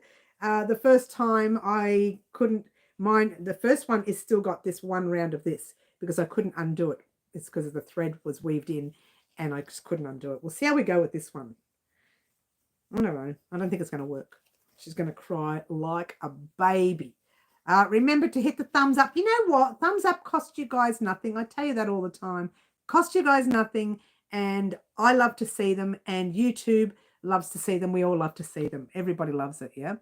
The first time I couldn't, the first one is still got this one round of this because I couldn't undo it. It's because the thread was weaved in and I just couldn't undo it. We'll see how we go with this one. I don't know. I don't think it's going to work. She's going to cry like a baby. Remember to hit the thumbs up. You know what? Thumbs up cost you guys nothing. I tell you that all the time. Cost you guys nothing. And I love to see them. And YouTube loves to see them. We all love to see them. Everybody loves it, yeah?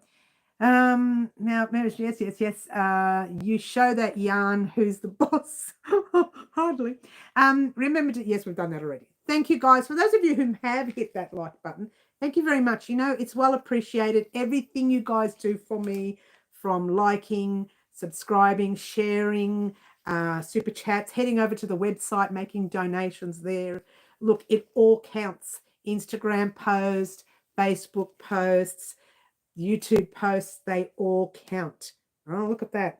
Now, yes. You show that yarn who's the boss. Hardly. Remember to, yes, we've done that already. Thank you, guys. For those of you who have hit that like button, thank you very much. You know, it's well appreciated. Everything you guys do for me, from liking, subscribing, sharing, super chats, heading over to the website, making donations there. Look, it all counts. Instagram posts, Facebook posts, YouTube posts, they all count. Oh, look at that.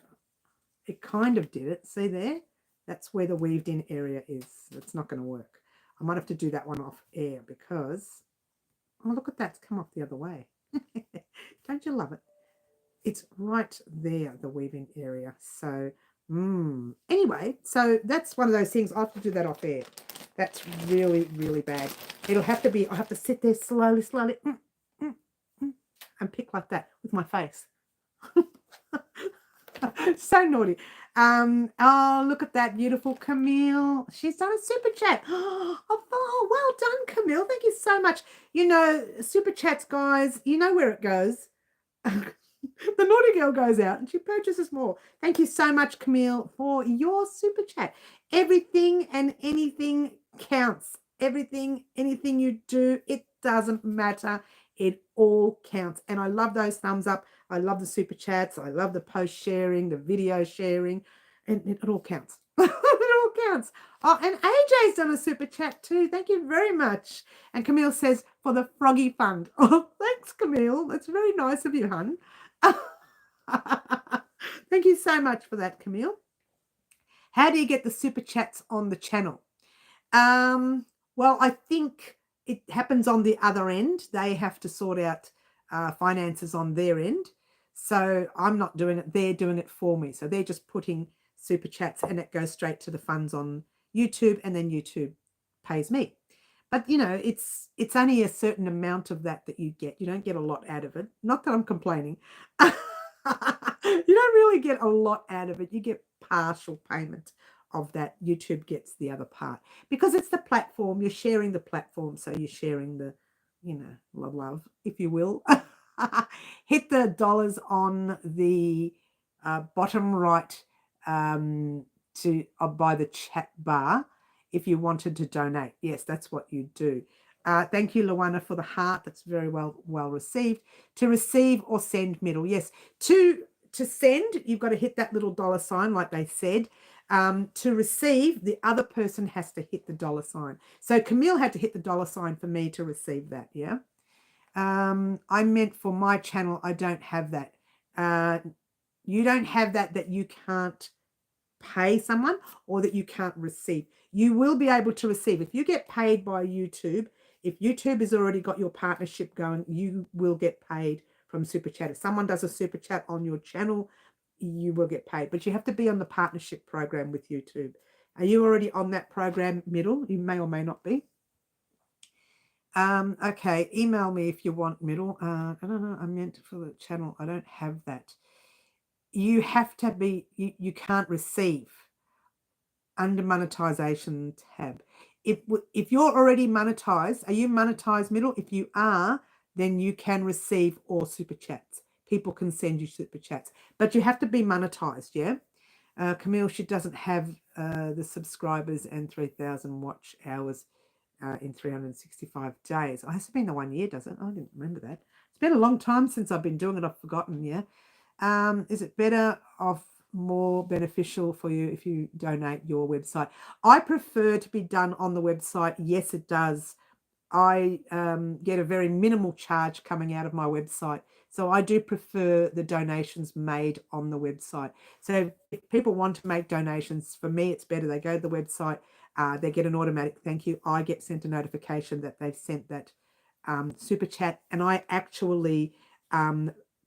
It kind of did it. See there? That's where the weaved in area is. It's not going to work. I might have to do that one off air because, oh, look at that. It's come off the other way. Don't you love it? It's right there, the weaving area. So, anyway, so that's one of those things. I'll have to do that off air. That's really, really bad. It'll have to be, I have to sit there slowly, and pick like that with my face. So naughty. Oh, look at that beautiful Camille. She's done a super chat. Oh, well done, Camille. Thank you so much. You know, super chats, guys, you know where it goes. The naughty girl goes out and she purchases more. Thank you so much, Camille, for your super chat. Everything and anything counts. Everything, anything you do, it doesn't matter. It all counts. And I love those thumbs up. I love the super chats. I love the post sharing, the video sharing, and it all counts. It all counts. Oh, and AJ's done a super chat too. Thank you very much. And Camille says, for the Froggy Fund. Oh, thanks, Camille. That's very nice of you, hun. Thank you so much for that, Camille. How do you get the super chats on the channel? Well, I think it happens on the other end. They have to sort out finances on their end. So I'm not doing it. They're doing it for me. So they're just putting super chats and it goes straight to the funds on YouTube and then YouTube pays me. But, you know, it's only a certain amount of that you get. You don't get a lot out of it. Not that I'm complaining. You don't really get a lot out of it. You get partial payment of that. YouTube gets the other part because it's the platform. You're sharing the platform. So you're sharing the, you know, love, if you will. Hit the dollars on the bottom right by the chat bar if you wanted to donate. Yes, that's what you do. Thank you, Luana, for the heart. That's very well received. To receive or send middle. Yes, to send, you've got to hit that little dollar sign like they said. To receive, the other person has to hit the dollar sign. So Camille had to hit the dollar sign for me to receive that, yeah? I meant for my channel, I don't have that. You don't have that you can't pay someone or that you can't receive. You will be able to receive. If you get paid by YouTube, if YouTube has already got your partnership going, you will get paid from Super Chat. If someone does a Super Chat on your channel, you will get paid. But you have to be on the partnership program with YouTube. Are you already on that program, Middle? You may or may not be. Okay, email me if you want, Middle. I don't know, I meant for the channel. I don't have that. You have to be, you can't receive under monetization tab. If you're already monetized, are you monetized, Middle? If you are, then you can receive all super chats. People can send you super chats, but you have to be monetized, yeah? Camille, she doesn't have the subscribers and 3,000 watch hours in 365 days. It hasn't been the 1 year, does it? I didn't remember that. It's been a long time since I've been doing it. I've forgotten, yeah? Is it better off, more beneficial for you if you donate your website? I prefer to be done on the website. Yes, it does. I get a very minimal charge coming out of my website. So I do prefer the donations made on the website. So if people want to make donations, for me, it's better. They go to the website, they get an automatic thank you. I get sent a notification that they've sent that super chat, and I actually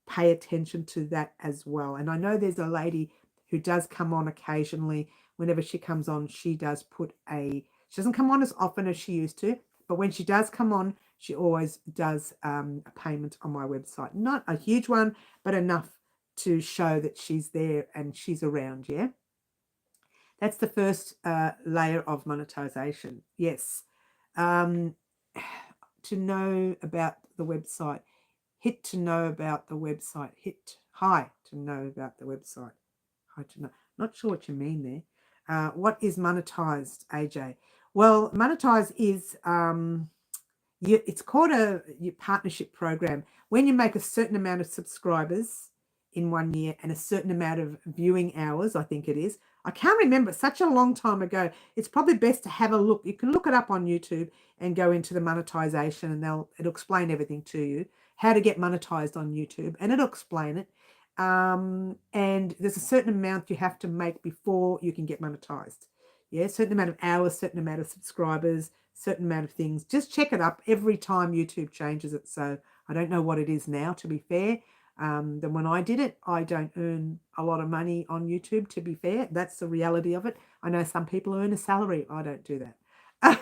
pay attention to that as well. And I know there's a lady who does come on occasionally. Whenever she comes on, she does put she doesn't come on as often as she used to, but when she does come on, she always does a payment on my website. Not a huge one, but enough to show that she's there and she's around, yeah? That's the first layer of monetization. Yes. To know about the website. Hit to know about the website. Hit hi to know about the website. Hi to know. Not sure what you mean there. What is monetized, AJ? Well, monetized is it's called a partnership program. When you make a certain amount of subscribers in 1 year and a certain amount of viewing hours, I think it is. I can't remember, such a long time ago. It's probably best to have a look. You can look it up on YouTube and go into the monetization, and it'll explain everything to you, how to get monetized on YouTube, and it'll explain it. And there's a certain amount you have to make before you can get monetized. Yeah, certain amount of hours, certain amount of subscribers, certain amount of things. Just check it up every time YouTube changes it. So I don't know what it is now, to be fair. Then when I did it, I don't earn a lot of money on YouTube, to be fair. That's the reality of it. I know some people earn a salary. I don't do that.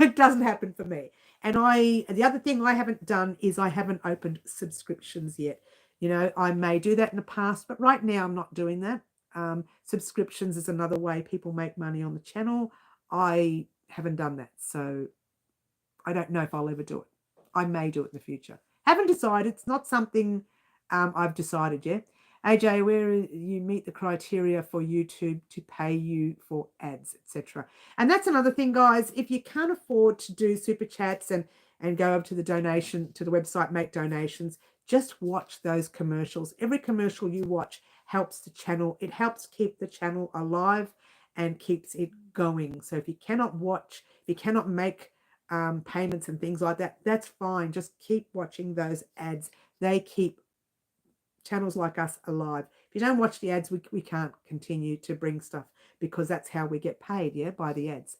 It doesn't happen for me. And the other thing I haven't done is I haven't opened subscriptions yet. You know, I may do that in the past, but right now I'm not doing that. Subscriptions is another way people make money on the channel. I haven't done that, so I don't know if I'll ever do it. I may do it in the future. Haven't decided. It's not something I've decided yet. AJ, where you meet the criteria for YouTube to pay you for ads, etc. And that's another thing, guys. If you can't afford to do super chats and go up to the donation to the website, make donations, just watch those commercials. Every commercial you watch helps the channel. It helps keep the channel alive and keeps it going. So if you cannot watch, if you cannot make payments and things like that, that's fine. Just keep watching those ads. They keep channels like us alive. If you don't watch the ads, we can't continue to bring stuff, because that's how we get paid, yeah, by the ads.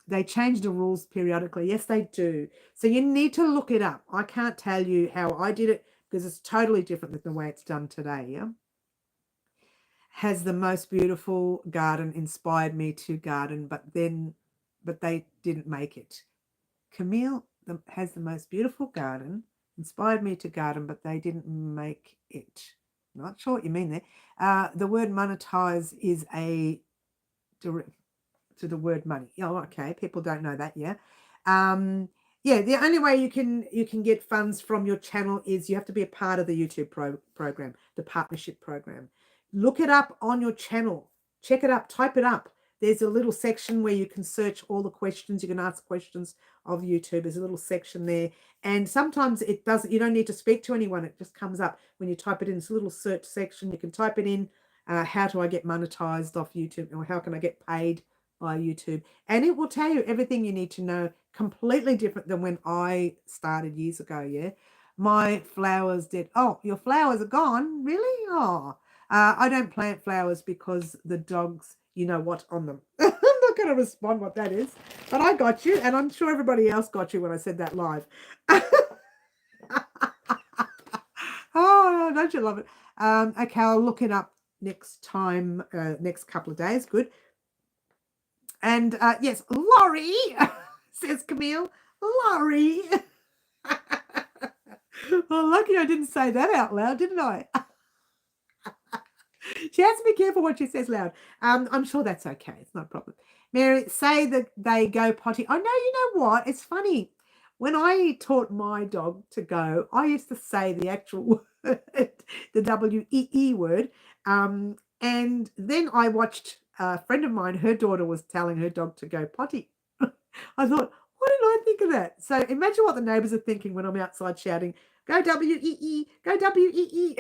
They change the rules periodically. Yes, they do. So you need to look it up. I can't tell you how I did it, because it's totally different than the way it's done today, yeah? Has the most beautiful garden, inspired me to garden, but they didn't make it. Camille has the most beautiful garden, inspired me to garden, but they didn't make it. Not sure what you mean there. The word monetize is a direct to the word money. Oh, okay. People don't know that, yeah. Yeah, the only way you can get funds from your channel is you have to be a part of the YouTube program, the partnership program. Look it up on your channel. Check it up. Type it up. There's a little section where you can search all the questions. You can ask questions of YouTube. There's a little section there. And sometimes it doesn't, you don't need to speak to anyone. It just comes up when you type it in. It's a little search section. You can type it in. How do I get monetized off YouTube? Or how can I get paid by YouTube? And it will tell you everything you need to know. Completely different than when I started years ago, yeah? My flowers did. Oh, your flowers are gone? Really? Oh. I don't plant flowers because the dogs, you know what, on them. I'm not going to respond what that is, but I got you, and I'm sure everybody else got you when I said that live. Oh, don't you love it? Okay, I'll look it up next time, next couple of days. Good. And yes, Laurie, says Camille. Laurie. Well, lucky I didn't say that out loud, didn't I? She has to be careful what she says loud. I'm sure that's okay. It's not a problem. Mary, say that they go potty. I know, you know what? It's funny. When I taught my dog to go, I used to say the actual word, the W-E-E word. And then I watched a friend of mine, her daughter was telling her dog to go potty. I thought, what did I think of that? So imagine what the neighbours are thinking when I'm outside shouting, go W-E-E, go W-E-E.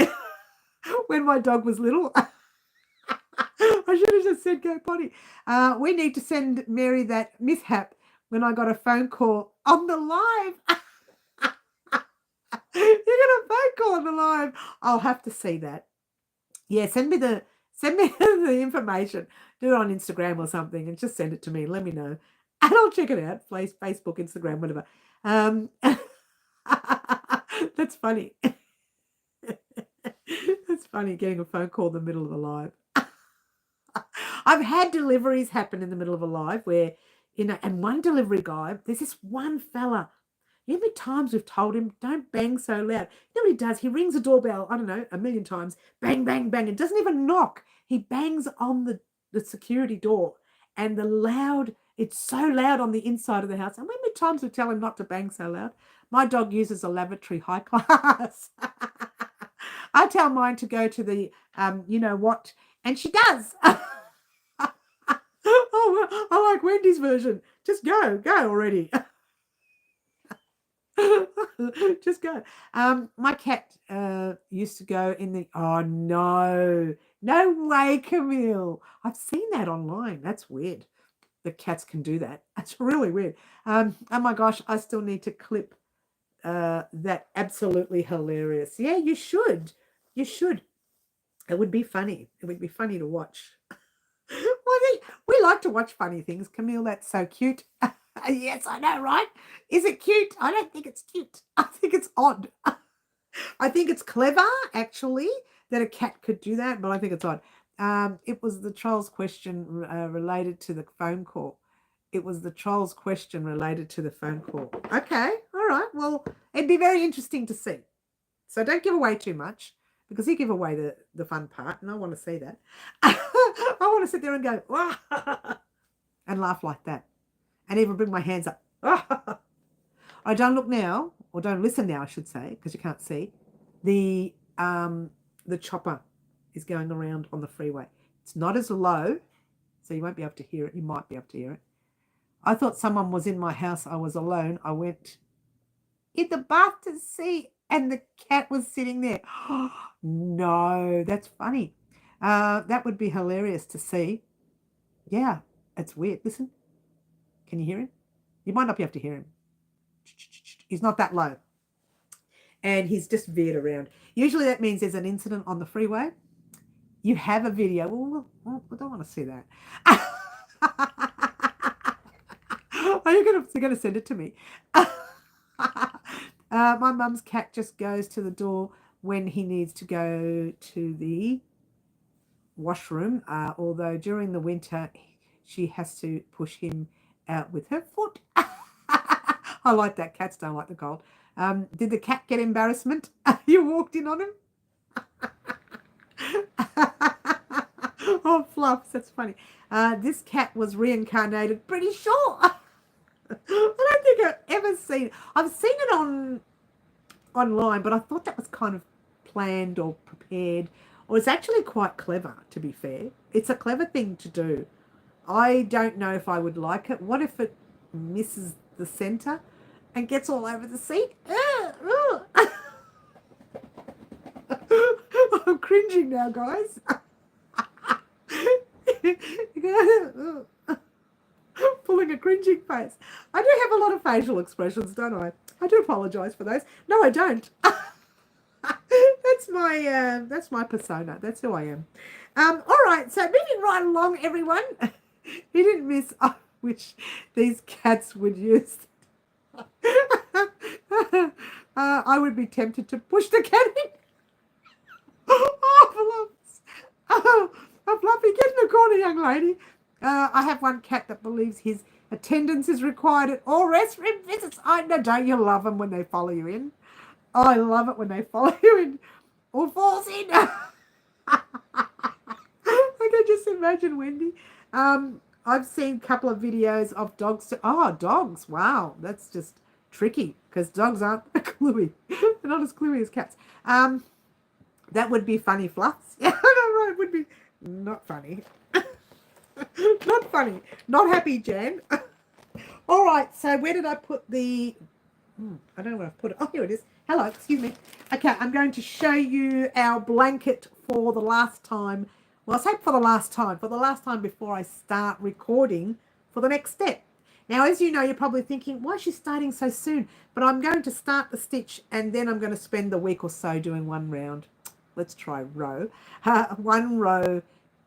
When my dog was little. I should have just said go potty. We need to send Mary that mishap when I got a phone call on the live. You get a phone call on the live. I'll have to see that. Yeah, send me the the information. Do it on Instagram or something and just send it to me. Let me know. And I'll check it out. Facebook, Instagram, whatever. That's funny. That's funny getting a phone call in the middle of a live. I've had deliveries happen in the middle of a live where, and one delivery guy, there's this one fella. You know how many times we've told him, don't bang so loud? You know what he does? He rings a doorbell, I don't know, 1,000,000 times, bang, bang, bang, and doesn't even knock. He bangs on the security door, and it's so loud on the inside of the house. And how many times we tell him not to bang so loud? My dog uses a lavatory high class. I tell mine to go to the, you know what, and she does. Oh, I like Wendy's version. Just go already. Just go. My cat used to go in the. Oh no way, Camille. I've seen that online. That's weird. The cats can do that. That's really weird. Oh my gosh, I still need to clip that. Absolutely hilarious. Yeah, you should. You should. It would be funny. It would be funny to watch. Well, we like to watch funny things, Camille. That's so cute. Yes, I know, right? Is it cute? I don't think it's cute. I think it's odd. I think it's clever, actually, that a cat could do that, but I think it's odd. It was the troll's question related to the phone call. It was the troll's question related to the phone call. Okay, all right. Well, it'd be very interesting to see. So don't give away too much, because you give away the fun part, and I want to see that. I want to sit there and go, wah, and laugh like that. And even bring my hands up. I don't look now, or don't listen now, I should say, because you can't see. The chopper is going around on the freeway. It's not as low, so you won't be able to hear it. You might be able to hear it. I thought someone was in my house. I was alone. I went in the bath to see, and the cat was sitting there. No, that's funny. That would be hilarious to see. Yeah, it's weird. Listen. Can you hear him? You might not be able to hear him. He's not that low. And he's just veered around. Usually that means there's an incident on the freeway. You have a video. Well, we don't want to see that. Are you going to send it to me? My mum's cat just goes to the door when he needs to go to the washroom. Although during the winter, she has to push him out with her foot. I like that. Cats don't like the cold. Did the cat get embarrassment? You walked in on him? Oh, Fluffs, that's funny. This cat was reincarnated, pretty sure. I don't think I've ever seen it. I've seen it online, but I thought that was kind of planned or prepared, or it's actually quite clever, to be fair. It's a clever thing to do. I don't know if I would like it. What if it misses the center and gets all over the seat? I'm cringing now, guys. Pulling a cringing face. I do have a lot of facial expressions, don't I? I do apologise for those. No, I don't. That's my persona. That's who I am. All right, so moving right along, everyone. You didn't miss. I wish these cats would use. I would be tempted to push the cat in. Oh, Fluffy, get in the corner, young lady. I have one cat that believes his attendance is required at all restroom visits. I know, don't you love them when they follow you in? I love it when they follow you in or falls in. I can just imagine Wendy. I've seen a couple of videos of dogs. Dogs. Wow, that's just tricky because dogs aren't cluey. They're not as cluey as cats. That would be funny, Fluffs. Yeah, no, it would be not funny. Not funny. Not happy, Jan. All right, so where did I put the... I don't know where I've put it. Oh, here it is. Hello, excuse me. Okay, I'm going to show you our blanket for the last time. Well, I say for the last time before I start recording for the next step. Now, as you know, you're probably thinking, why is she starting so soon? But I'm going to start the stitch and then I'm going to spend the week or so doing one round. Let's try row. One row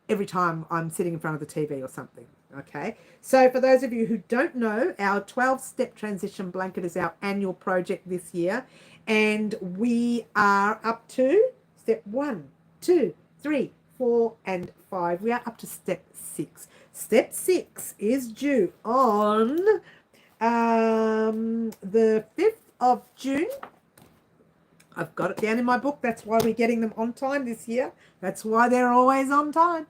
every time I'm sitting in front of the TV or something. Okay, so for those of you who don't know, our 12-step transition blanket is our annual project this year, and we are up to step 1, 2, 3, 4, and 5. We are up to step 6. Step 6 is due on the 5th of June. I've got it down in my book. That's why we're getting them on time this year. That's why they're always on time.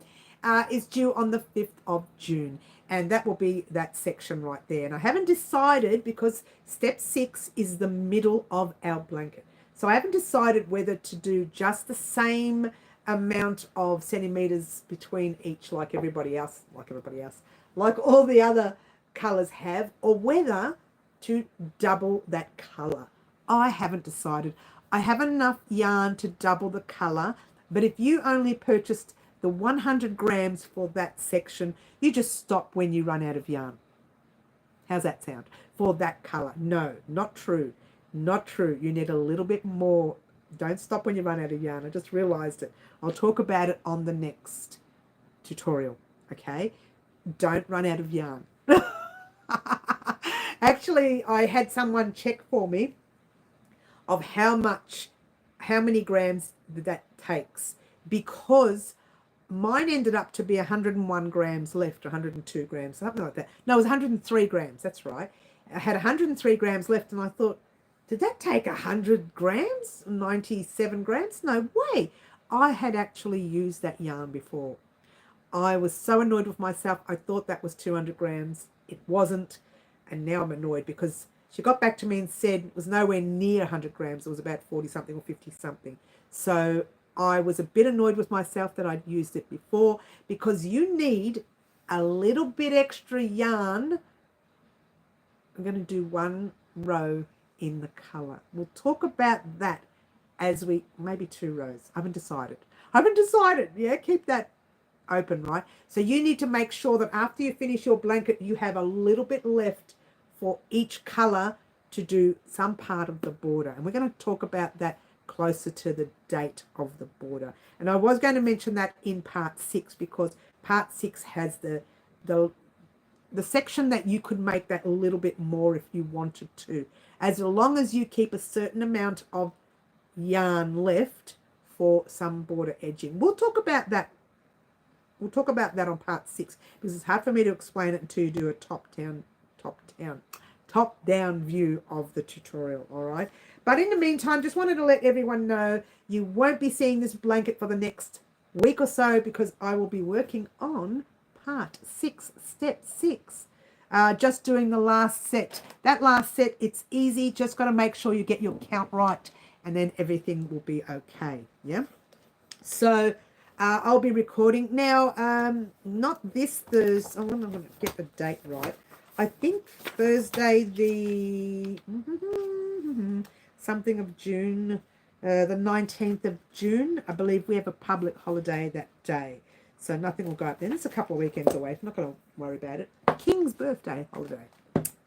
It's due on the 5th of June. And that will be that section right there. And I haven't decided because step 6 is the middle of our blanket. So I haven't decided whether to do just the same amount of centimeters between each like everybody else, like all the other colors have, or whether to double that color. I haven't decided. I have enough yarn to double the color, but if you only purchased the 100 grams for that section, you just stop when you run out of yarn. How's that sound? For that color. No, not true. Not true. You need a little bit more. Don't stop when you run out of yarn. I just realized it. I'll talk about it on the next tutorial. Okay? Don't run out of yarn. Actually, I had someone check for me of how many grams that takes, because mine ended up to be 101 grams left, 102 grams, something like that. No, it was 103 grams. That's right. I had 103 grams left, and I thought, did that take 100 grams? 97 grams? No way. I had actually used that yarn before. I was so annoyed with myself. I thought that was 200 grams. It wasn't. And now I'm annoyed because she got back to me and said it was nowhere near 100 grams. It was about 40 something or 50 something. So I was a bit annoyed with myself that I'd used it before, because you need a little bit extra yarn. I'm going to do one row in the color. We'll talk about that as we, maybe 2 rows. I haven't decided. Yeah, keep that open, right? So you need to make sure that after you finish your blanket, you have a little bit left for each color to do some part of the border. And we're going to talk about that closer to the date of the border. And I was going to mention that in part 6, because part 6 has the section that you could make that a little bit more if you wanted to, as long as you keep a certain amount of yarn left for some border edging. We'll talk about that. We'll talk about that on part 6, because it's hard for me to explain it until you do a top-down view of the tutorial, all right? But in the meantime, just wanted to let everyone know you won't be seeing this blanket for the next week or so, because I will be working on part 6, step 6. Just doing the last set. That last set, it's easy. Just got to make sure you get your count right, and then everything will be okay, yeah? So I'll be recording now, not this Thursday. I'm going to get the date right. I think Thursday the something of June, the 19th of June. I believe we have a public holiday that day, so nothing will go up then. It's a couple of weekends away. I'm not going to worry about it. King's birthday holiday.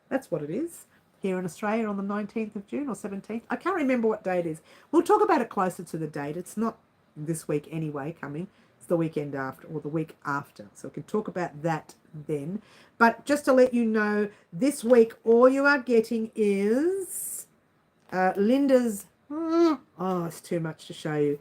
That's what it is here in Australia on the 19th of June or 17th. I can't remember what day it is. We'll talk about it closer to the date. It's not this week anyway coming. It's the weekend after, or the week after. So we can talk about that then. But just to let you know, this week all you are getting is Linda's. Oh, it's too much to show you.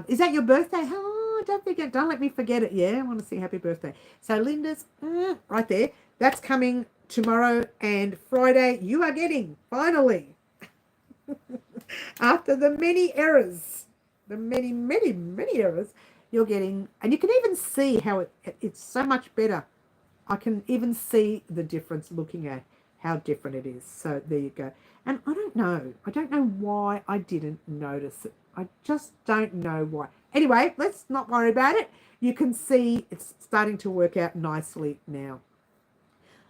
Is that your birthday? Oh, don't let me forget it. Yeah, I want to sing happy birthday. So Linda's right there. That's coming tomorrow, and Friday you are getting, finally, after the many errors, the many errors, you're getting, and you can even see how it's so much better. I can even see the difference looking at how different it is. So there you go. And I don't know why I didn't notice it. I just don't know why. Anyway, let's not worry about it. You can see it's starting to work out nicely now.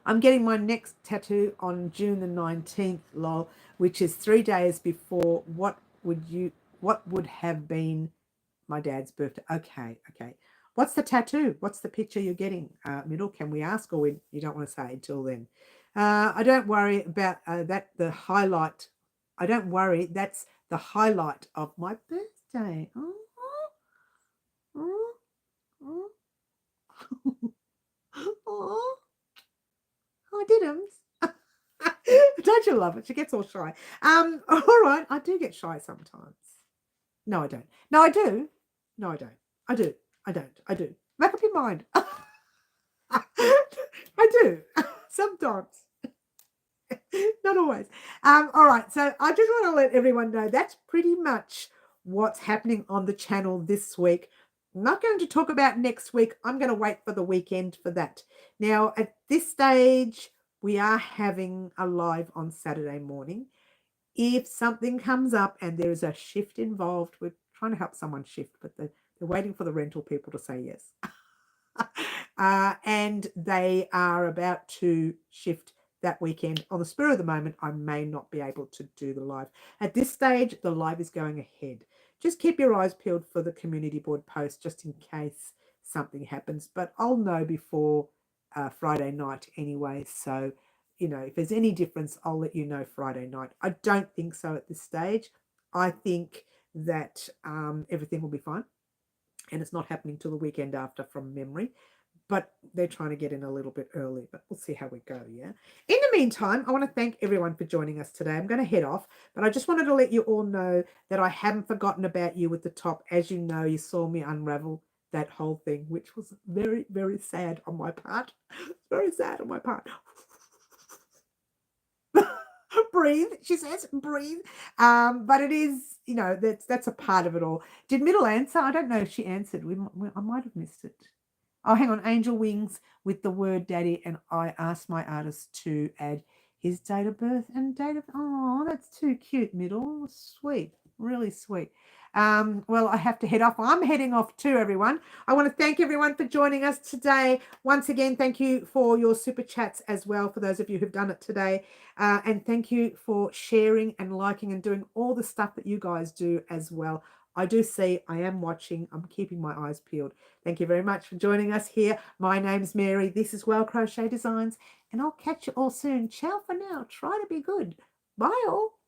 I'm getting my next tattoo on June the 19th, lol, which is 3 days before what would have been my dad's birthday. Okay. What's the tattoo? What's the picture you're getting? Middle, can we ask, or you don't want to say until then? I don't worry about that. The highlight. I don't worry. That's the highlight of my birthday. Oh, oh, oh, oh, I didn't. Don't you love it? She gets all shy. All right. I do get shy sometimes. No, I don't. No, I do. No, I don't. I do. I don't. I do. Make up your mind. I do. Sometimes. Not always. All right. So I just want to let everyone know that's pretty much what's happening on the channel this week. I'm not going to talk about next week. I'm going to wait for the weekend for that. Now, at this stage, we are having a live on Saturday morning. If something comes up and there is a shift involved, we're trying to help someone shift, but they're waiting for the rental people to say yes. And they are about to shift that weekend. On the spur of the moment, I may not be able to do the live. At this stage, the live is going ahead. Just keep your eyes peeled for the community board post just in case something happens. But I'll know before Friday night anyway. So, you know, if there's any difference, I'll let you know Friday night. I don't think so at this stage. I think that everything will be fine. And it's not happening till the weekend after from memory. But they're trying to get in a little bit early, but we'll see how we go, yeah? In the meantime, I want to thank everyone for joining us today. I'm going to head off, but I just wanted to let you all know that I haven't forgotten about you with the top. As you know, you saw me unravel that whole thing, which was very, very sad on my part. Very sad on my part. Breathe, she says, breathe. But it is, you know, that's a part of it all. Did Middle answer? I don't know if she answered. I might have missed it. Oh, hang on, angel wings with the word daddy, and I asked my artist to add his date of birth and date of, oh, that's too cute, Middle, sweet, really sweet. Well, I have to head off. I'm heading off too, everyone. I want to thank everyone for joining us today. Once again, thank you for your super chats as well, for those of you who've done it today. And thank you for sharing and liking and doing all the stuff that you guys do as well. I do see, I am watching, I'm keeping my eyes peeled. Thank you very much for joining us here. My name's Mary. This is Crochet Designs, and I'll catch you all soon. Ciao for now. Try to be good. Bye all.